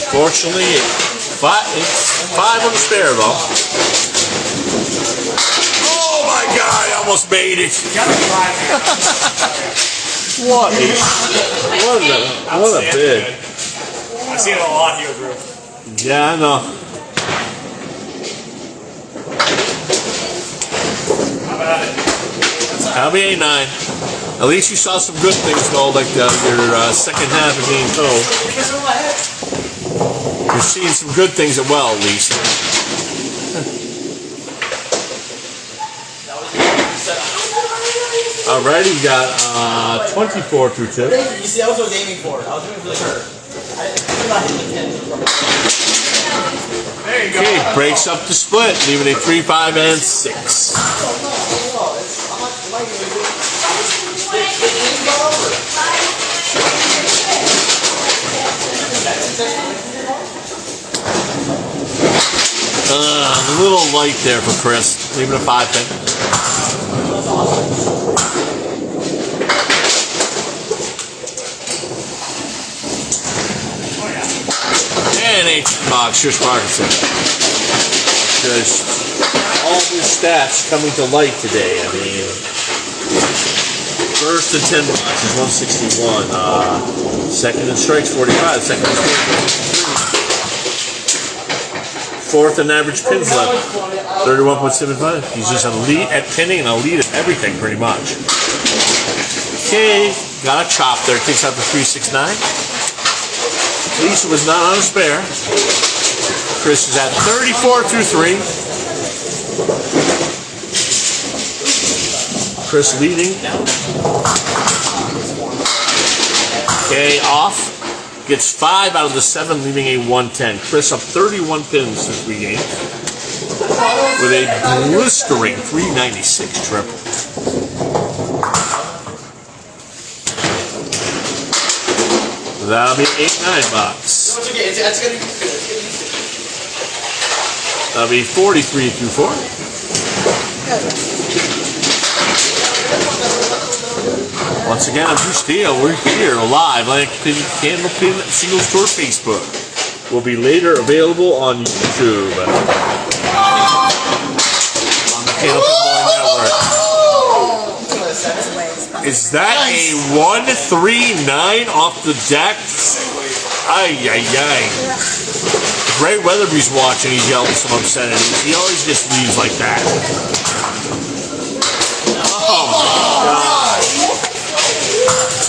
unfortunately, it's 5 on the spare though. Oh my God! I almost made it. What a bid. I've seen it a lot here, bro. Yeah, I know. How about it? That'll be a 9. At least you saw some good things though, like your second half of game 2. You're seeing some good things as well, at least. Alright, you got 24 through 2. You see, that was what I was aiming for. I was aiming for the curve. I could not hit the 10. There you go. Okay, breaks up the split, leaving a 3, 5, and 6. A little light there for Chris, leaving a 5 pin. And 8 box, here's Parkinson. Just all his stats coming to light today. I mean, first and 10 box is 161. Second and strikes 45. Second and strikes 53. Fourth and average pins left 31.75. He's just elite at pinning and elite at everything pretty much. Okay, got a chop there. Kicks out the 369. Lisa was not on a spare. Chris is at 34 through 3. Chris leading. Okay, off. Gets 5 out of the 7, leaving a 110. Chris up 31 pins since we gamed. With a blistering 396 triple. That'll be 8-9 box. That'll be 43 through 4. Once again, I'm Steele. We're here live on Candlepin Single Store Facebook. Will be later available on YouTube. On the Candlepin Network. Is that a 139 off the deck? Ay, ay, ay. Ray Weatherby's watching. He's yelling some obscenities. He always just leaves like that. Oh my God.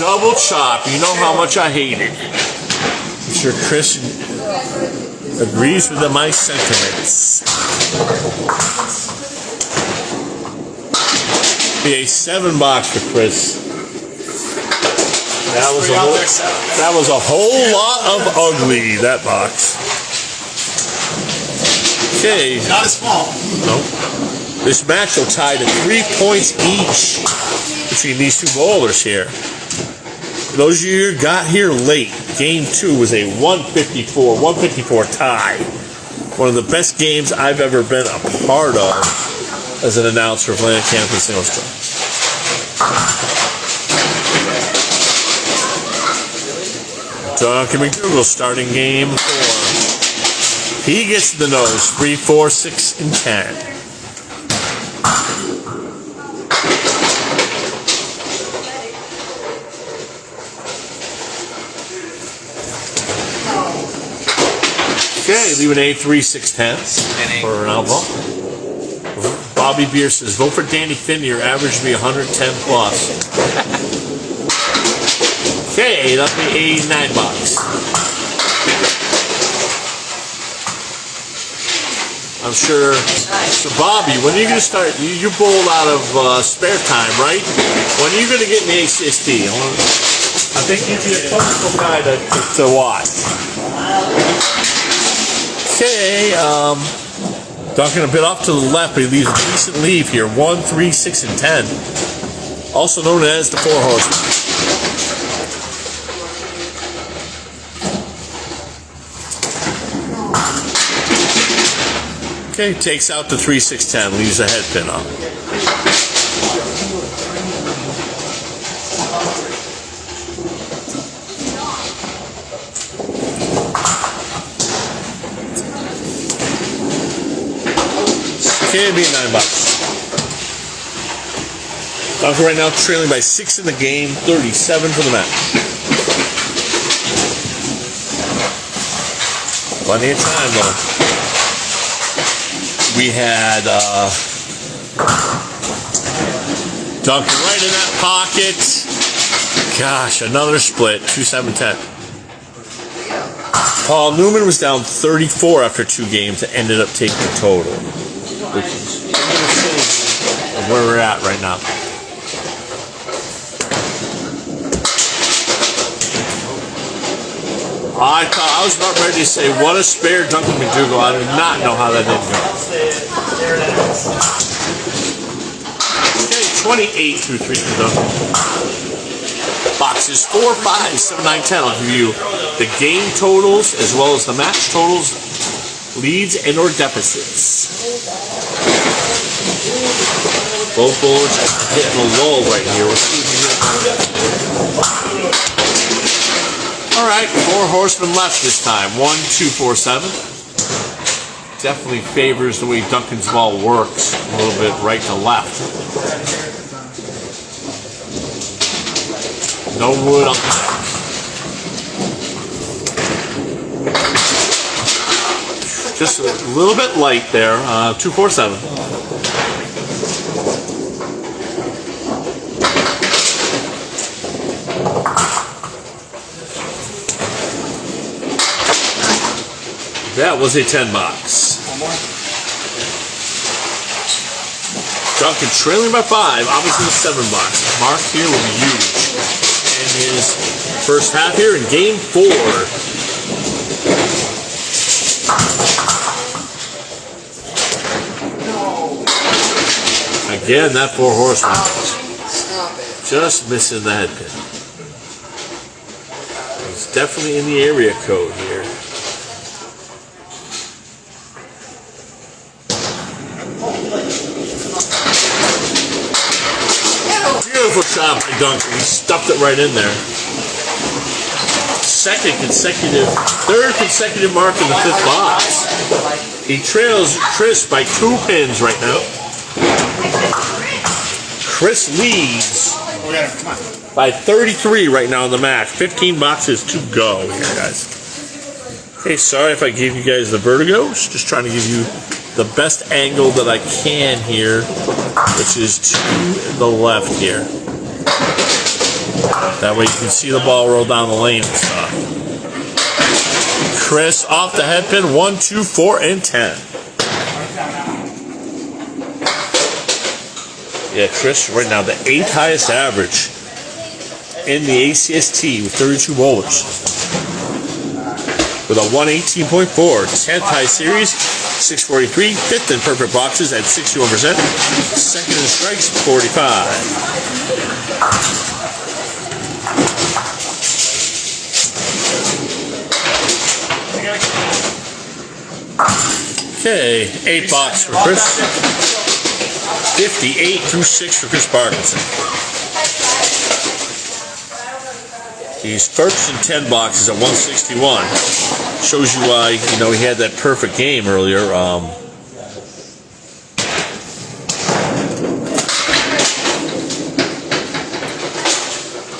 Double chop. You know how much I hate it. I'm sure Chris agrees with my sentiments. Be a 7 box for Chris. That was a whole lot of ugly, that box. Okay. Not as small. Nope. This match will tie to 3 points each between these two bowlers here. For those of you who got here late, game 2 was a 154 tie. One of the best games I've ever been a part of as an announcer of Candlepin Single Store. Duncan MacDougal starting game 4. He gets the nose. 3, 4, 6, and 10. Okay, leaving a 3, 6, 10 for an elbow. Bobby Beer says, vote for Danny Finn. Your average will be 110 plus. Okay, that'll be a 9 box. I'm sure. So, Bobby, when are you going to start? You bowl out of spare time, right? When are you going to get me ACST? I think he'd be a fun guy to watch. Okay, Duncan a bit off to the left, but he leaves a decent lead here. 1, 3, 6, and 10. Also known as the 4 horsemen. Okay, takes out the 3, 6, 10, leaves a head pin on. Okay, it'd be $9. Duncan right now trailing by 6 in the game, 37 for the match. Plenty of time though. We had Duncan right in that pocket. Gosh, another split, 2-7-10. Paul Newman was down 34 after 2 games and ended up taking the total, which is of where we're at right now. I was about ready to say, what a spare Duncan MacDougal. I do not know how that didn't go. Okay, 28 through 3 for Duncan. Boxes 4, 5, 7, 9, 10. I'll give you the game totals as well as the match totals, leads and or deficits. Both bullets are hitting a lull right here. We'll see if we get all right, 4 horsemen left this time. 1, 2, 4, 7. Definitely favors the way Duncan's ball works. A little bit right to left. No wood on the deck. Just a little bit light there. 2, 4, 7. That was a 10 box. Duncan trailing by 5. Obviously, the 7 box. Mark here will be huge. And his first half here in game 4. Again, that 4 horseman. Just missing the head pin. He's definitely in the area code here. Beautiful shot by Duncan. He stuffed it right in there. Third consecutive mark in the 5th box. He trails Chris by 2 pins right now. Chris leads by 33 right now in the match. 15 boxes to go here, guys. Hey, sorry if I gave you guys the vertigos. Just trying to give you the best angle that I can here, which is to the left here. That way you can see the ball roll down the lane and stuff. Chris off the head pin, 1, 2, 4, and 10. Yeah, Chris right now the 8th highest average in the ACST with 32 bowlers. With a 118.4, 10th high series, 643, 5th in perfect boxes at 61%, 2nd in strikes, 45. Okay, 8 box for Chris. 58 through 6 for Chris Parkinson. He's first in 10 boxes at 161. Shows you why, he had that perfect game earlier.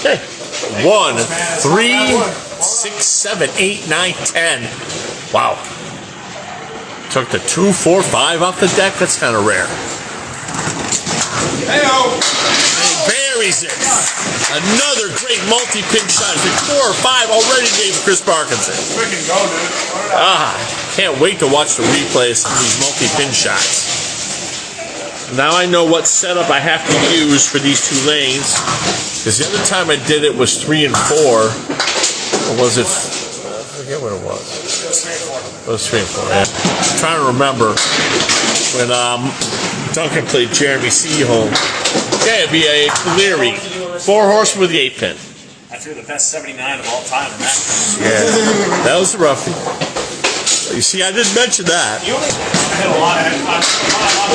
Okay. 1, 3, 6, 7, 8, 9, 10. Wow. Took the 2, 4, 5 off the deck. That's kind of rare. Hey-o! And buries it. Another great multi-pin shot. It's 4 or 5 already gave Chris Parkinson. Freaking go, dude. Can't wait to watch the replay of some of these multi-pin shots. Now I know what setup I have to use for these 2 lanes. Because the other time I did it was 3 and 4. Or was it? I forget what it was. It was 3 and 4. Yeah. I'm trying to remember when Duncan played Jeremy Seaholm. Yeah, it'd be a Leary. 4 horsemen with the 8-pin. I threw the best 79 of all time in that. Yeah, that was a roughie. You see, I didn't mention that. You only hit a lot of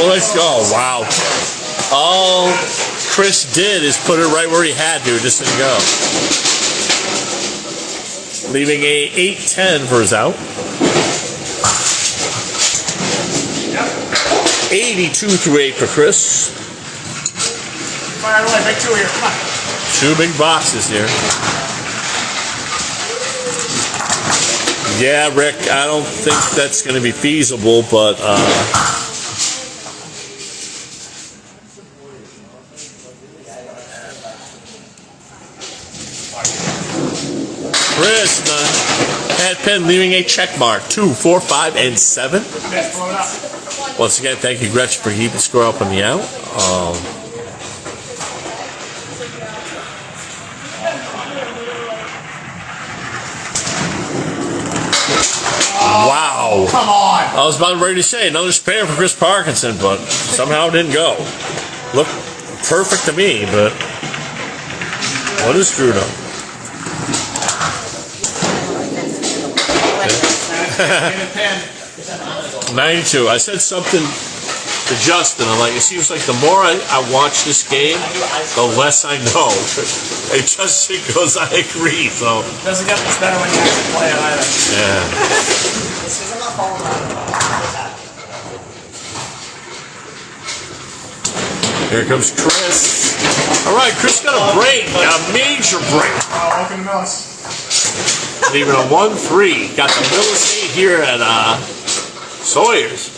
Well, let's go. Wow. All Chris did is put it right where he had to, just didn't go. Leaving a 8-10 for his out. 82 through 8 for Chris. Fire away, make 2 here. Come on. 2 big boxes here. Yeah, Rick, I don't think that's going to be feasible, but Chris, head pin leaving a check mark. 2, 4, 5, and 7. Once again, thank you, Gretchen, for keeping the score up on the out. Wow. Come on. I was about ready to say another spare for Chris Parkinson, but somehow it didn't go. Looked perfect to me, but what is screwed up? 92. I said something to Justin. I'm like, it seems like the more I watch this game, the less I know. And Justin goes, I agree. So Doesn't get much better when you actually play it either. yeah. Here comes Chris. All right, Chris got a break, a major break. Oh, welcome to Millis. Leaving a 1-3. Got the Millis 8 here at Sawyer's.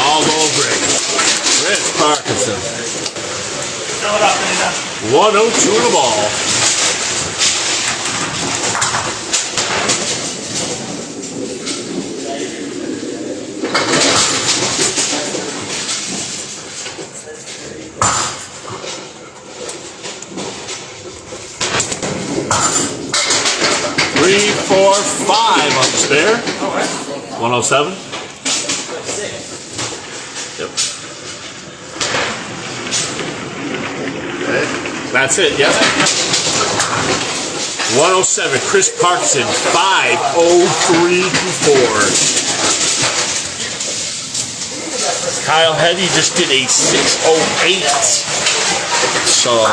All over it. Chris Parkinson. Fill it up, Nina. 102 in the ball. Three, 4, 5 on the spare. 107. Yep. Okay. That's it, yep. 107, Chris Parkinson, 503 to 4. Kyle Heddy just did a 608. So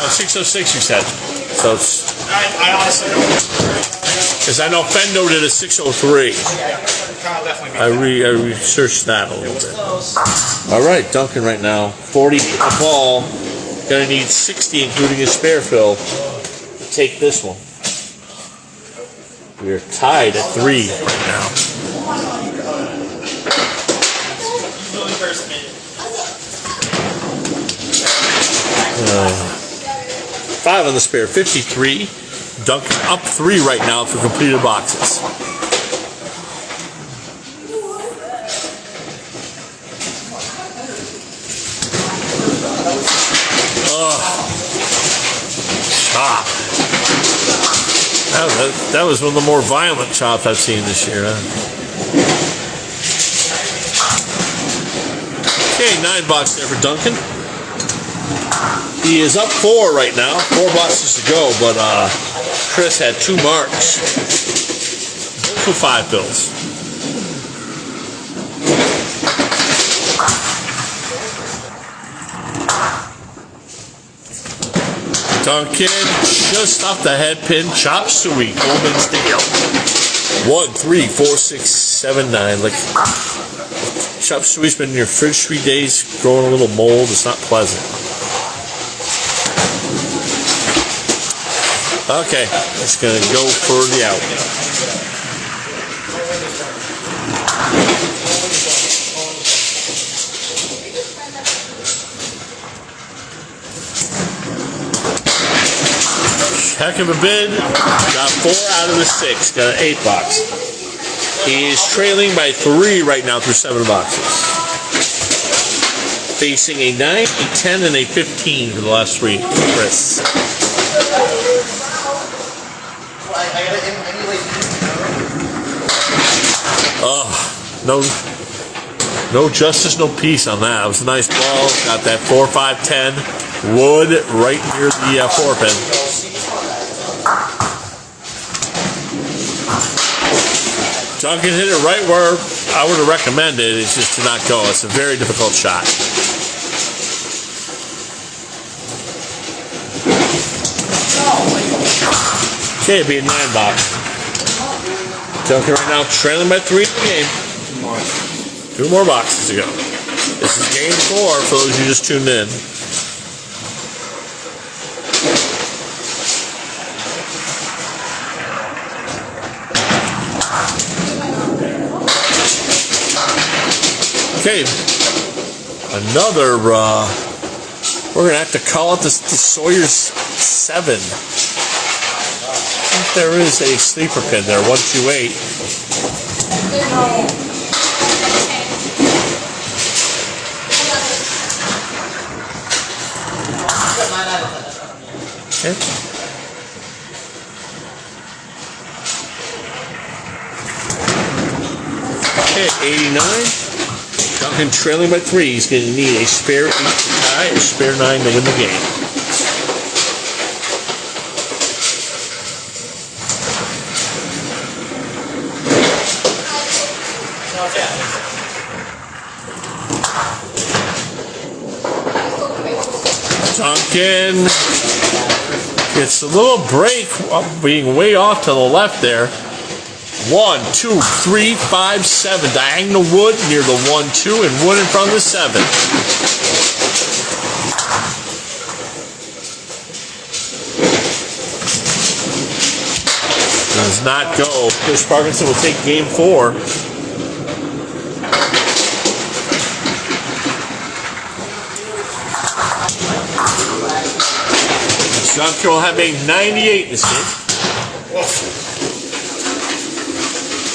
606 you said. So it's, I honestly don't know. because I know Fendo did a 603. Kyle definitely beat I researched that a little bit. All right, Duncan right now, 40 a ball. Gonna need 60, including his spare fill, to take this one. We are tied at 3 right now. Five on the spare, 53. Duncan up 3 right now for completed boxes. Chop. That was one of the more violent chops I've seen this year. Huh? Okay, 9 bucks there for Duncan. He is up 4 right now. 4 boxes to go, but Chris had 2 marks. 2 5 bills. Duncan just off the head pin. Chop suey. Golden Steele. 1, 3, 4, 6, 7, 9. Like chop suey's been in your fridge 3 days, growing a little mold. It's not pleasant. Okay, it's gonna go for the out. Heck of a bid. Got 4 out of the 6. Got an 8 box. He is trailing by 3 right now through 7 boxes. Facing a 9, a 10, and a 15 for the last 3. Chris. Oh, no justice, no peace on that. It was a nice ball. Got that 4, 5, 10 wood right near the 4 pin. Duncan hit it right where I would have recommended. It's just to not go. It's a very difficult shot. Okay, it'd be a 9 box. Duncan right now trailing by 3 in the game. 2 more boxes to go. This is game 4 for those who just tuned in. Okay, another, we're going to have to call it the Sawyer's 7. I think there is a sleeper pin there, 128. Okay, 89. Duncan trailing by 3. He's going to need a spare 8 to tie, a spare 9 to win the game. Duncan gets a little break, being way off to the left there. 1, 2, 3, 5, 7. Diagonal wood near the 1, 2, and wood in front of the 7. Does not go. Chris Parkinson will take game 4. Duncan will have a 98 in this game.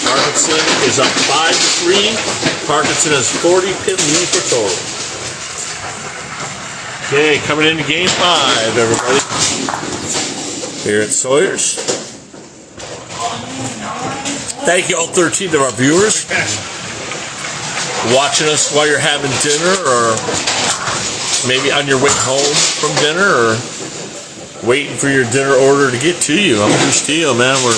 Parkinson is up 5-3. Parkinson has 40 pin lead for total. Okay, coming into game 5, everybody. Here at Sawyer's. Thank you all 13 of our viewers. Watching us while you're having dinner, or maybe on your way home from dinner, or waiting for your dinner order to get to you. I'm Mr. Steele, man. We're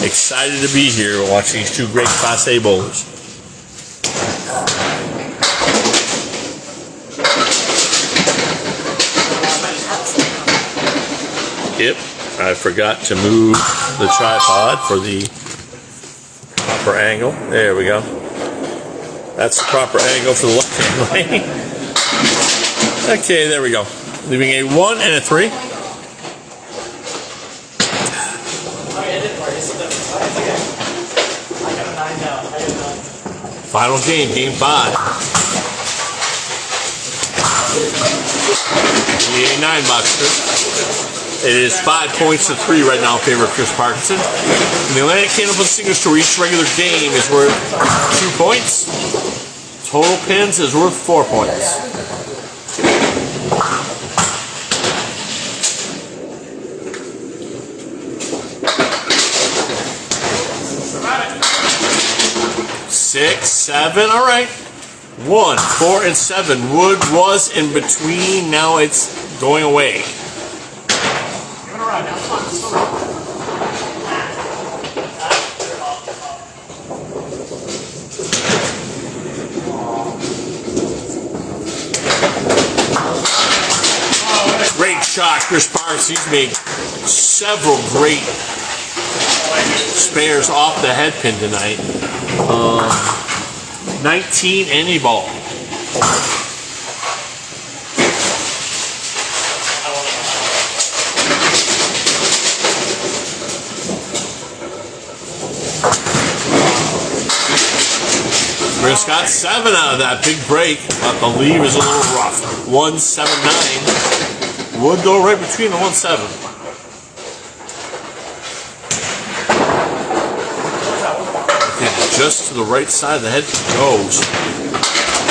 excited to be here watching these 2 great Class A bowlers. Yep, I forgot to move the tripod for the proper angle. There we go. That's the proper angle for the left-hand lane. Okay, there we go. Leaving a 1 and a 3. Final game, game 5. The 9 box, Chris. It is 5 points to 3 right now in favor of Chris Parkinson. And the Atlantic Candlepin single store, each regular game is worth 2 points. Total pins is worth 4 points. Six, 7, all right. 1, 4, and 7. Wood was in between. Now it's going away. Great shot, Chris Parks. He's made several great spares off the head pin tonight. 19 any ball. Chris got 7 out of that big break, but the lead was a little rough. 1-7-9. Would go right between the 1-7. just to the right side of the head goes.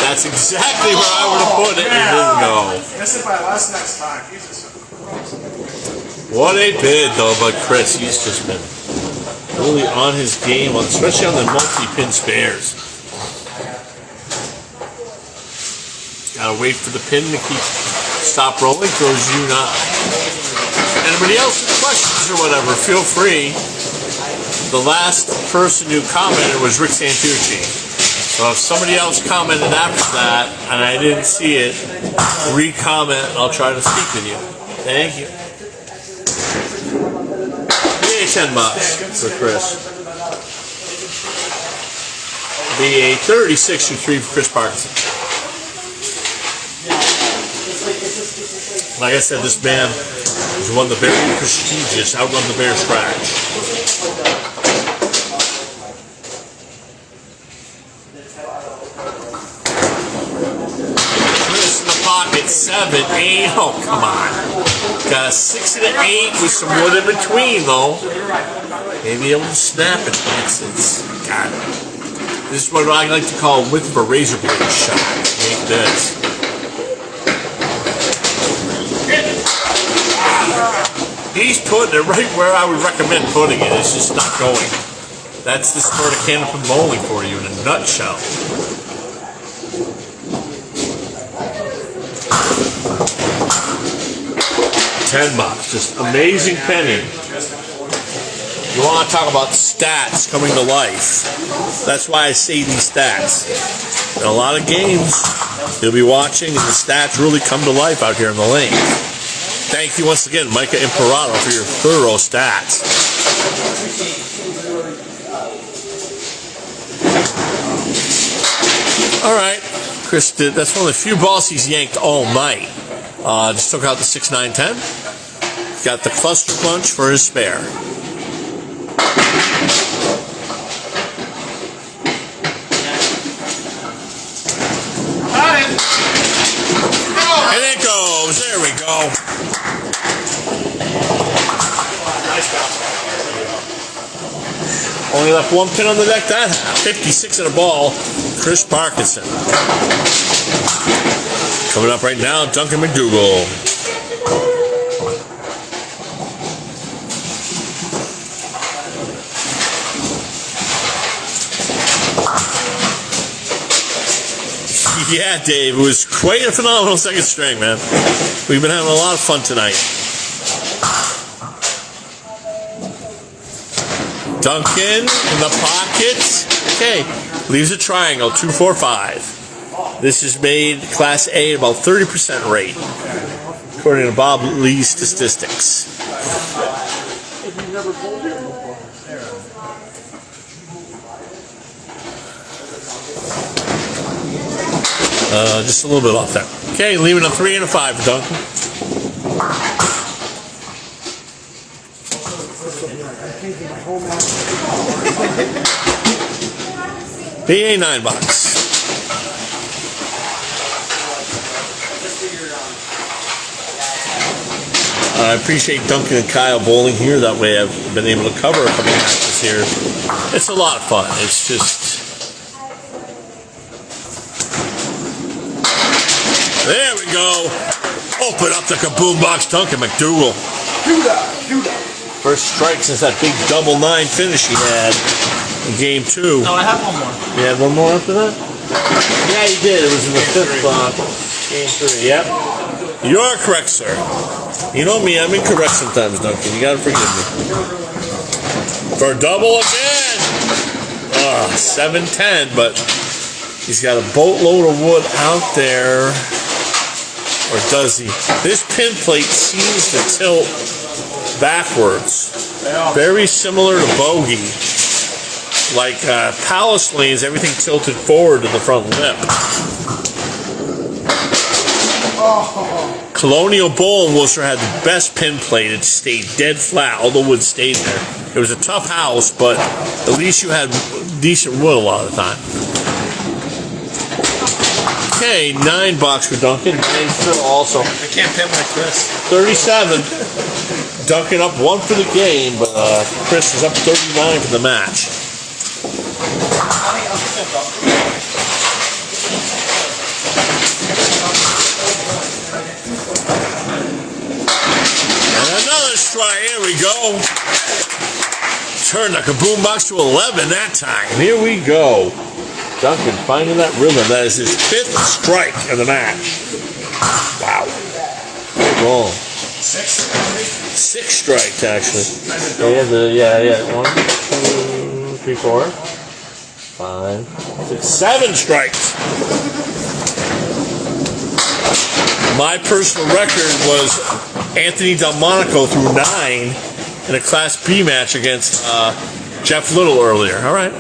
That's exactly where I would have put it. It didn't go. Miss it by less next time. Jesus Christ. What a bid, though, but Chris, he's just been really on his game, especially on the multi-pin spares. Gotta wait for the pin to stop rolling. Throws you not. Anybody else with questions or whatever, feel free. The last person who commented was Rick Santucci. So if somebody else commented after that and I didn't see it, re-comment and I'll try to speak with you. Thank you. Be $10 for Chris. Be a 36-3 for Chris Parkinson. Like I said, this man has won the very prestigious Outrun the Bear scratch. Chris in the pocket, 7, 8. Oh, come on. Got a 6 and an 8 with some wood in between, though. Maybe able to snap it. God. This is what I like to call width of a razor blade shot. Make this. He's putting it right where I would recommend putting it. It's just not going. That's the sort of Candlepin bowling for you in a nutshell. $10. Just amazing penny. You want to talk about stats coming to life. That's why I say these stats. In a lot of games, you'll be watching and the stats really come to life out here in the lane. Thank you once again, Micah Imperato, for your thorough stats. All right, Chris did. That's one of the few balls he's yanked all night. Just took out the 6, 9, 10. Got the cluster punch for his spare. And it goes. There we go. Only left one pin on the deck. That 56 in a ball. Chris Parkinson. Coming up right now, Duncan MacDougal. Yeah, Dave, it was quite a phenomenal second string, man. We've been having a lot of fun tonight. Duncan in the pocket. Okay, leaves a triangle, 2, 4, 5. This is made Class A at about 30% rate, according to Bob Lee's statistics. Just a little bit off there. Okay, leaving a 3 and a 5 for Duncan. Be $9. I appreciate Duncan and Kyle bowling here. That way I've been able to cover a couple matches here. It's a lot of fun. It's just... There we go. Open up the kaboom box, Duncan MacDougal. First strike since that big double 9 finish he had in game 2. No, I have one more. You had one more after that? Yeah, you did. It was in the 5th game 3. Yep. You are correct, sir. You know me, I'm incorrect sometimes, Duncan. You gotta forgive me. For a double again. 7-10, but he's got a boatload of wood out there. Or does he? This pin plate seems to tilt backwards. Very similar to bogey. Like Palace lanes, everything tilted forward to the front lip. Colonial Bowl in Worcester had the best pin plate. It stayed dead flat. All the wood stayed there. It was a tough house, but at least you had decent wood a lot of the time. Okay, $9 for Duncan. 9 Phil also. I can't pin like Chris. 37. Duncan up 1 for the game, but Chris is up 39 for the match. And another strike. Here we go. Turn the kaboom box to 11 that time. Here we go. Duncan finding that rhythm. That is his 5th strike of the match. Wow. Good roll. 6 strikes, actually. Yeah. 1, 2, 3, 4, 5, 6, 7 strikes. My personal record was Anthony Delmonico threw 9 in a Class B match against Jeff Little earlier. All right.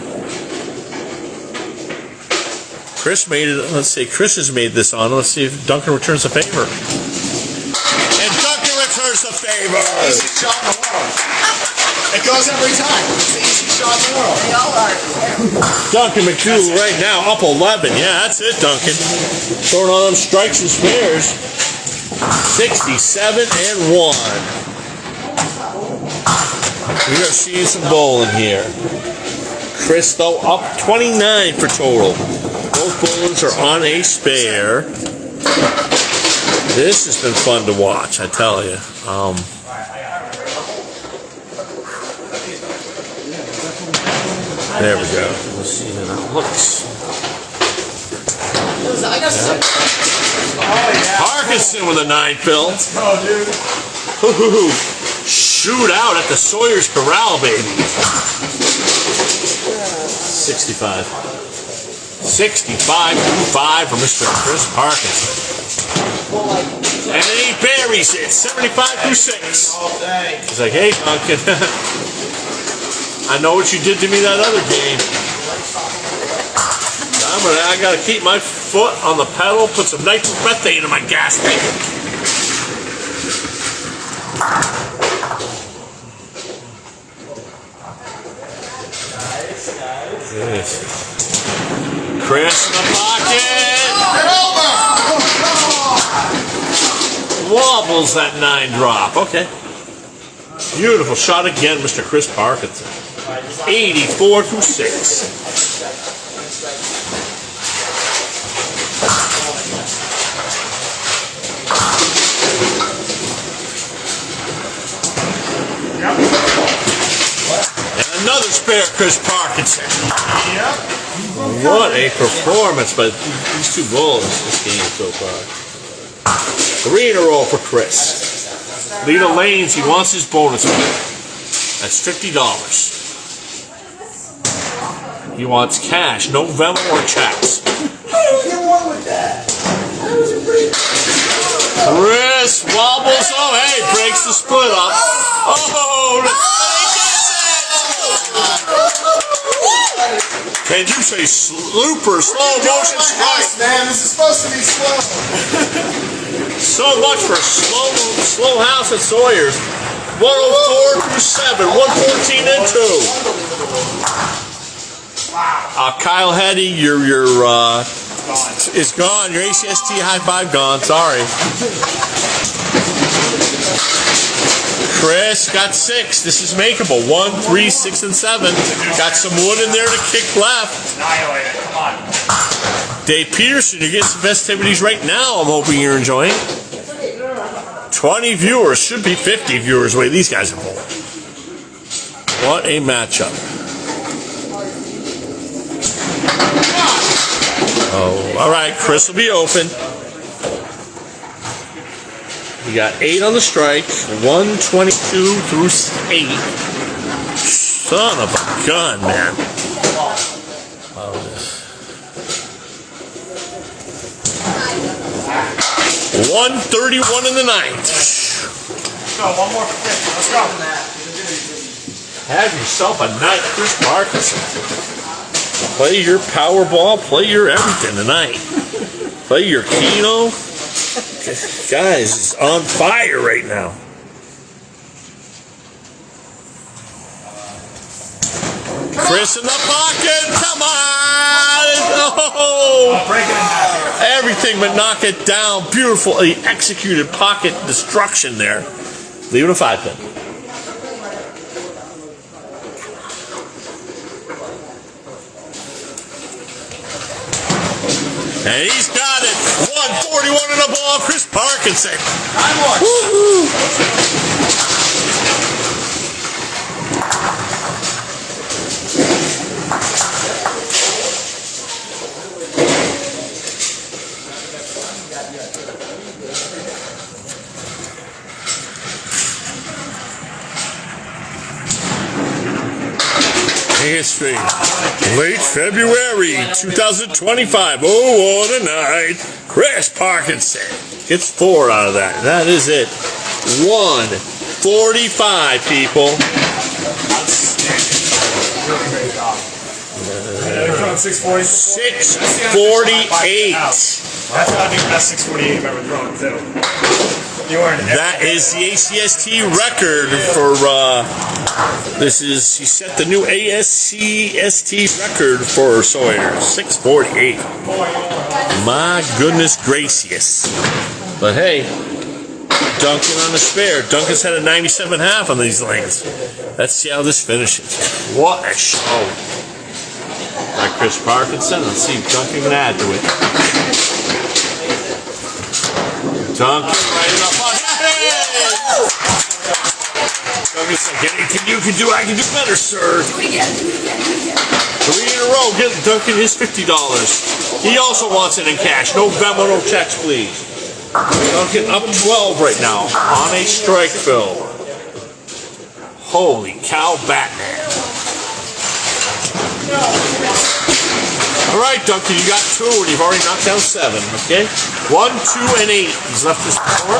Chris made it. Let's see. Chris has made this on. Let's see if Duncan returns the favor. And Duncan returns the favor. Easy shot in the world. It goes every time. It's the easy shot in the world. They all are. Duncan MacDougal right now up 11. Yeah, that's it, Duncan. Throwing all them strikes and spares. 67 and 1. We are seeing some bowling here. Chris, though, up 29 for total. Both bowlers are on a spare. This has been fun to watch, I tell you. There we go. Let's see how that looks. Parkinson with a 9 fill. Let's go, dude. Shoot out at the Sawyer's Corral, baby. 65. 65-5 for Mr. Chris Parkinson. And he buries it. 75-6. He's like, hey, Duncan. I know what you did to me that other game. I gotta keep my foot on the pedal, put some nitromethane in my gas tank. Yes. Chris in the pocket. Wobbles that 9 drop. Okay. Beautiful shot again, Mr. Chris Parkinson. 84-6. And another spare, Chris Parkinson. What a performance by these two bowlers this game so far. 3 in a row for Chris. Leader Lanes, he wants his bonus money. That's $50. He wants cash, no Venmo or checks. Chris wobbles. Oh, hey, breaks the split up. Oh, can you say super slow motion strike? Man, this is supposed to be slow. So much for slow house at Sawyer's. 104-7, 114 and 2. Kyle Hetty, your is gone. Your ACST high five gone. Sorry. Chris got 6. This is makeable. 1, 3, 6, and 7. Got some wood in there to kick left. Come on. Dave Peterson, you're getting some festivities right now. I'm hoping you're enjoying. 20 viewers. Should be 50 viewers the way these guys are bowling. What a matchup. Oh, all right. Chris will be open. You got 8 on the strike. 122 through 8. Son of a gun, man. 131 in the 9th. Let's go. One more for 50. Let's go. Have yourself a night, Chris Parkinson. Play your Powerball. Play your everything tonight. Play your Keno. Guys, it's on fire right now. Chris in the pocket. Come on. Oh. Break it in half here. Everything but knock it down. Beautifully executed pocket destruction there. Leaving a 5 pin. And he's got it. 141 in the ball, Chris Parkinson. 9 more. History. Late February 2025. Oh, what a night. Chris Parkinson gets 4 out of that. That is it. 145, people. Really great job. 640. 648. That's gotta be the best 648 I've ever thrown, too. You earned it. That is the ACST record for, he set the new ASCST record for Sawyer. 648. My goodness gracious. But hey, Duncan on the spare. Duncan's had a 97.5 on these lanes. Let's see how this finishes. What a show. By Chris Parkinson. Let's see if Duncan can add to it. Duncan right in the pocket. Hey! Duncan's like, anything you can do, I can do better, sir. Do it again. 3 in a row. Get Duncan his $50. He also wants it in cash. No Venmo, no checks, please. Duncan up 12 right now on a strike fill. Holy cow, Batman. All right, Duncan, you got 2 and you've already knocked down 7, okay? 1, 2, and 8. He's left this before.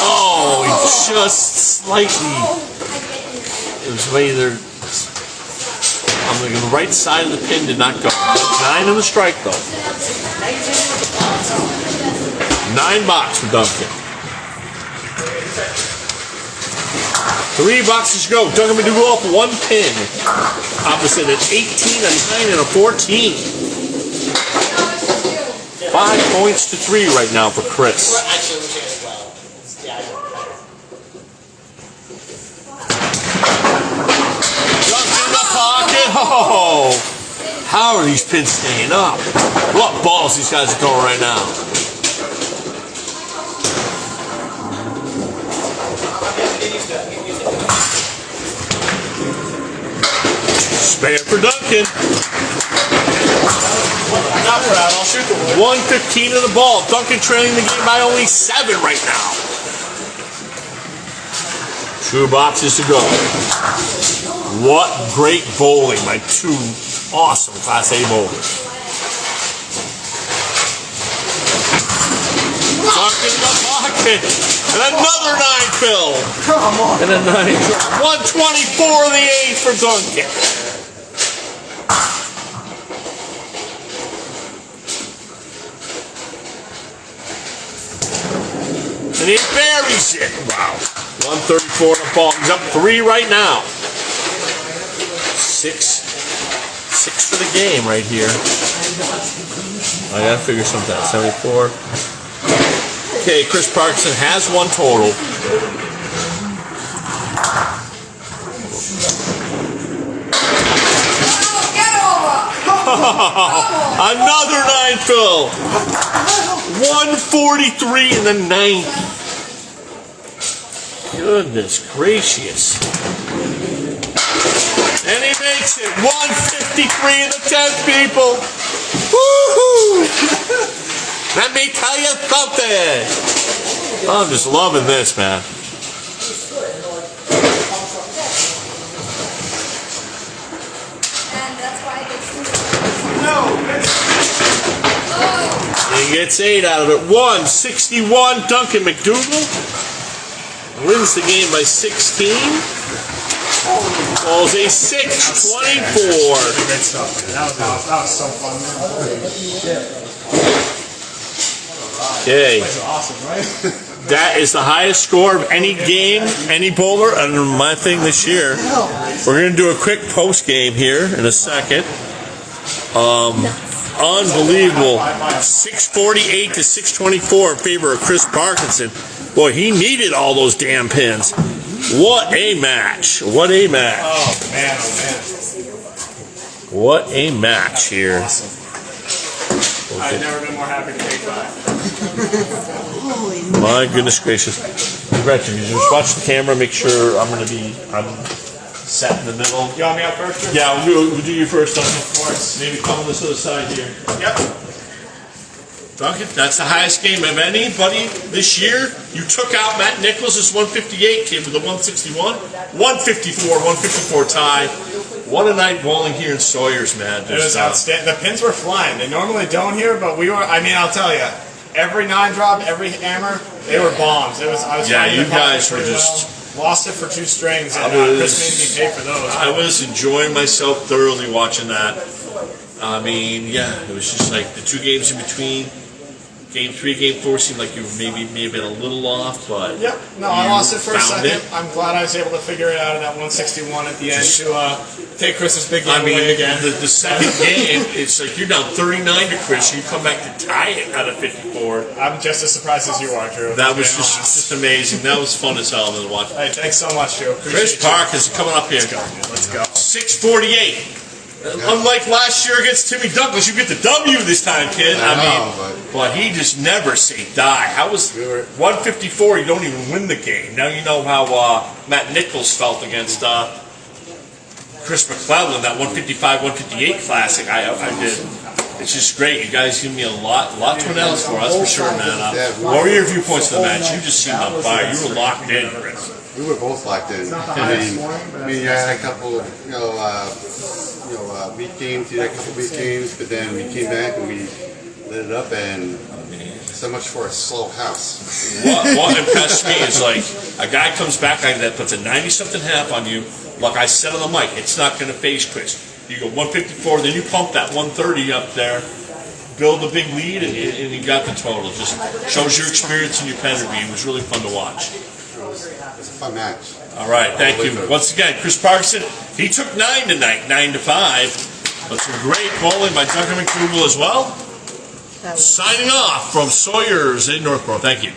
Oh, he just slightly. It was either on the right side of the pin did not go. 9 on the strike though. 9 box for Duncan. 3 boxes to go. Duncan MacDougal up 1 pin. Opposite at 18, a 9, and a 14. 5 points to 3 right now for Chris. Actually, we're as well. Yeah, Duncan in the pocket. Oh, how are these pins staying up? What balls these guys are throwing right now? Spare for Duncan. Not proud. I'll shoot the wood. 115 in the ball. Duncan trailing the game by only 7 right now. 2 boxes to go. What great bowling by 2 awesome Class A bowlers. Duncan in the pocket. And another 9 fill. Come on. And a 9 drop. 124 in the 8th for Duncan. And he buries it. Wow. 134 in the ball. He's up 3 right now. 6 for the game right here. I gotta figure something out. 74. Okay, Chris Parkinson has 1 total. Another 9 fill. 143 in the 9th. Goodness gracious. And he makes it. 153 in the 10th, people. Woohoo! Let me tell you something. I'm just loving this, man. He gets 8 out of it. 161. Duncan MacDougal wins the game by 16. Balls a 6-24. Great stuff, man. That was so fun, man. Okay. That's awesome, right? That is the highest score of any game, any bowler under my thing this year. We're going to do a quick post game here in a second. Unbelievable. 648 to 624 in favor of Chris Parkinson. Boy, he needed all those damn pins. What a match. What a match. Oh man, What a match here. I've never been more happy to take 5. My goodness gracious. Gretchen, you just watch the camera, make sure I'm set in the middle. You want me up first? Drew? Yeah, we'll do you first, Duncan. Of course. Maybe come on this other side here. Yep. Duncan, that's the highest game of anybody this year. You took out Matt Nichols' 158, came with a 161, 154 tie. What a night bowling here in Sawyer's, man. It was outstanding. The pins were flying. They normally don't here, but we were. I mean, I'll tell you, every 9 drop, every hammer, they were bombs. I was yeah, finding you the guys pocket were pretty just. well. Lost it for 2 strings, and Chris made me pay for those. I was enjoying myself thoroughly watching that. I mean, yeah, it was just like the 2 games in between. Game 3, Game 4 seemed like you may have been a little off, but yep. No, I lost it for a found second. it. I'm glad I was able to figure it out at that 161 at the end to take Chris's big game I mean, away again. the second game, it's like you're down 39 to Chris. You come back to tie it out of 54. I'm just as surprised as you are, Drew. That was just amazing. That was fun as hell to watch. Hey, thanks so much, Drew. Chris Parkinson coming up here. Let's go. 648. Unlike last year against Timmy Douglas, you get the W this time, kid. I mean, but he just never say die. How was 154? You don't even win the game. Now you know how Matt Nichols felt against Chris McClellan, that 155, 158 classic. I did. It's just great. You guys give me a lot to announce for. That's for sure, man. What were your viewpoints of the match? You just seemed on fire. You were locked in, Chris. We were both locked in. I mean, you had a couple, weak games. You had a couple weak games, but then we came back and we lit it up, and so much for a slow house. What impressed me is like a guy comes back like that, puts a 90-something half on you. Like I said on the mic, it's not going to phase Chris. You go 154, then you pump that 130 up there, build a big lead, and you got the total. Just shows your experience and your pedigree. It was really fun to watch. It was a fun match. All right, thank you. Once again, Chris Parkinson, he took 9 tonight, 9-5. But some great bowling by Duncan MacDougal as well. Signing off from Sawyer's in Northborough. Thank you.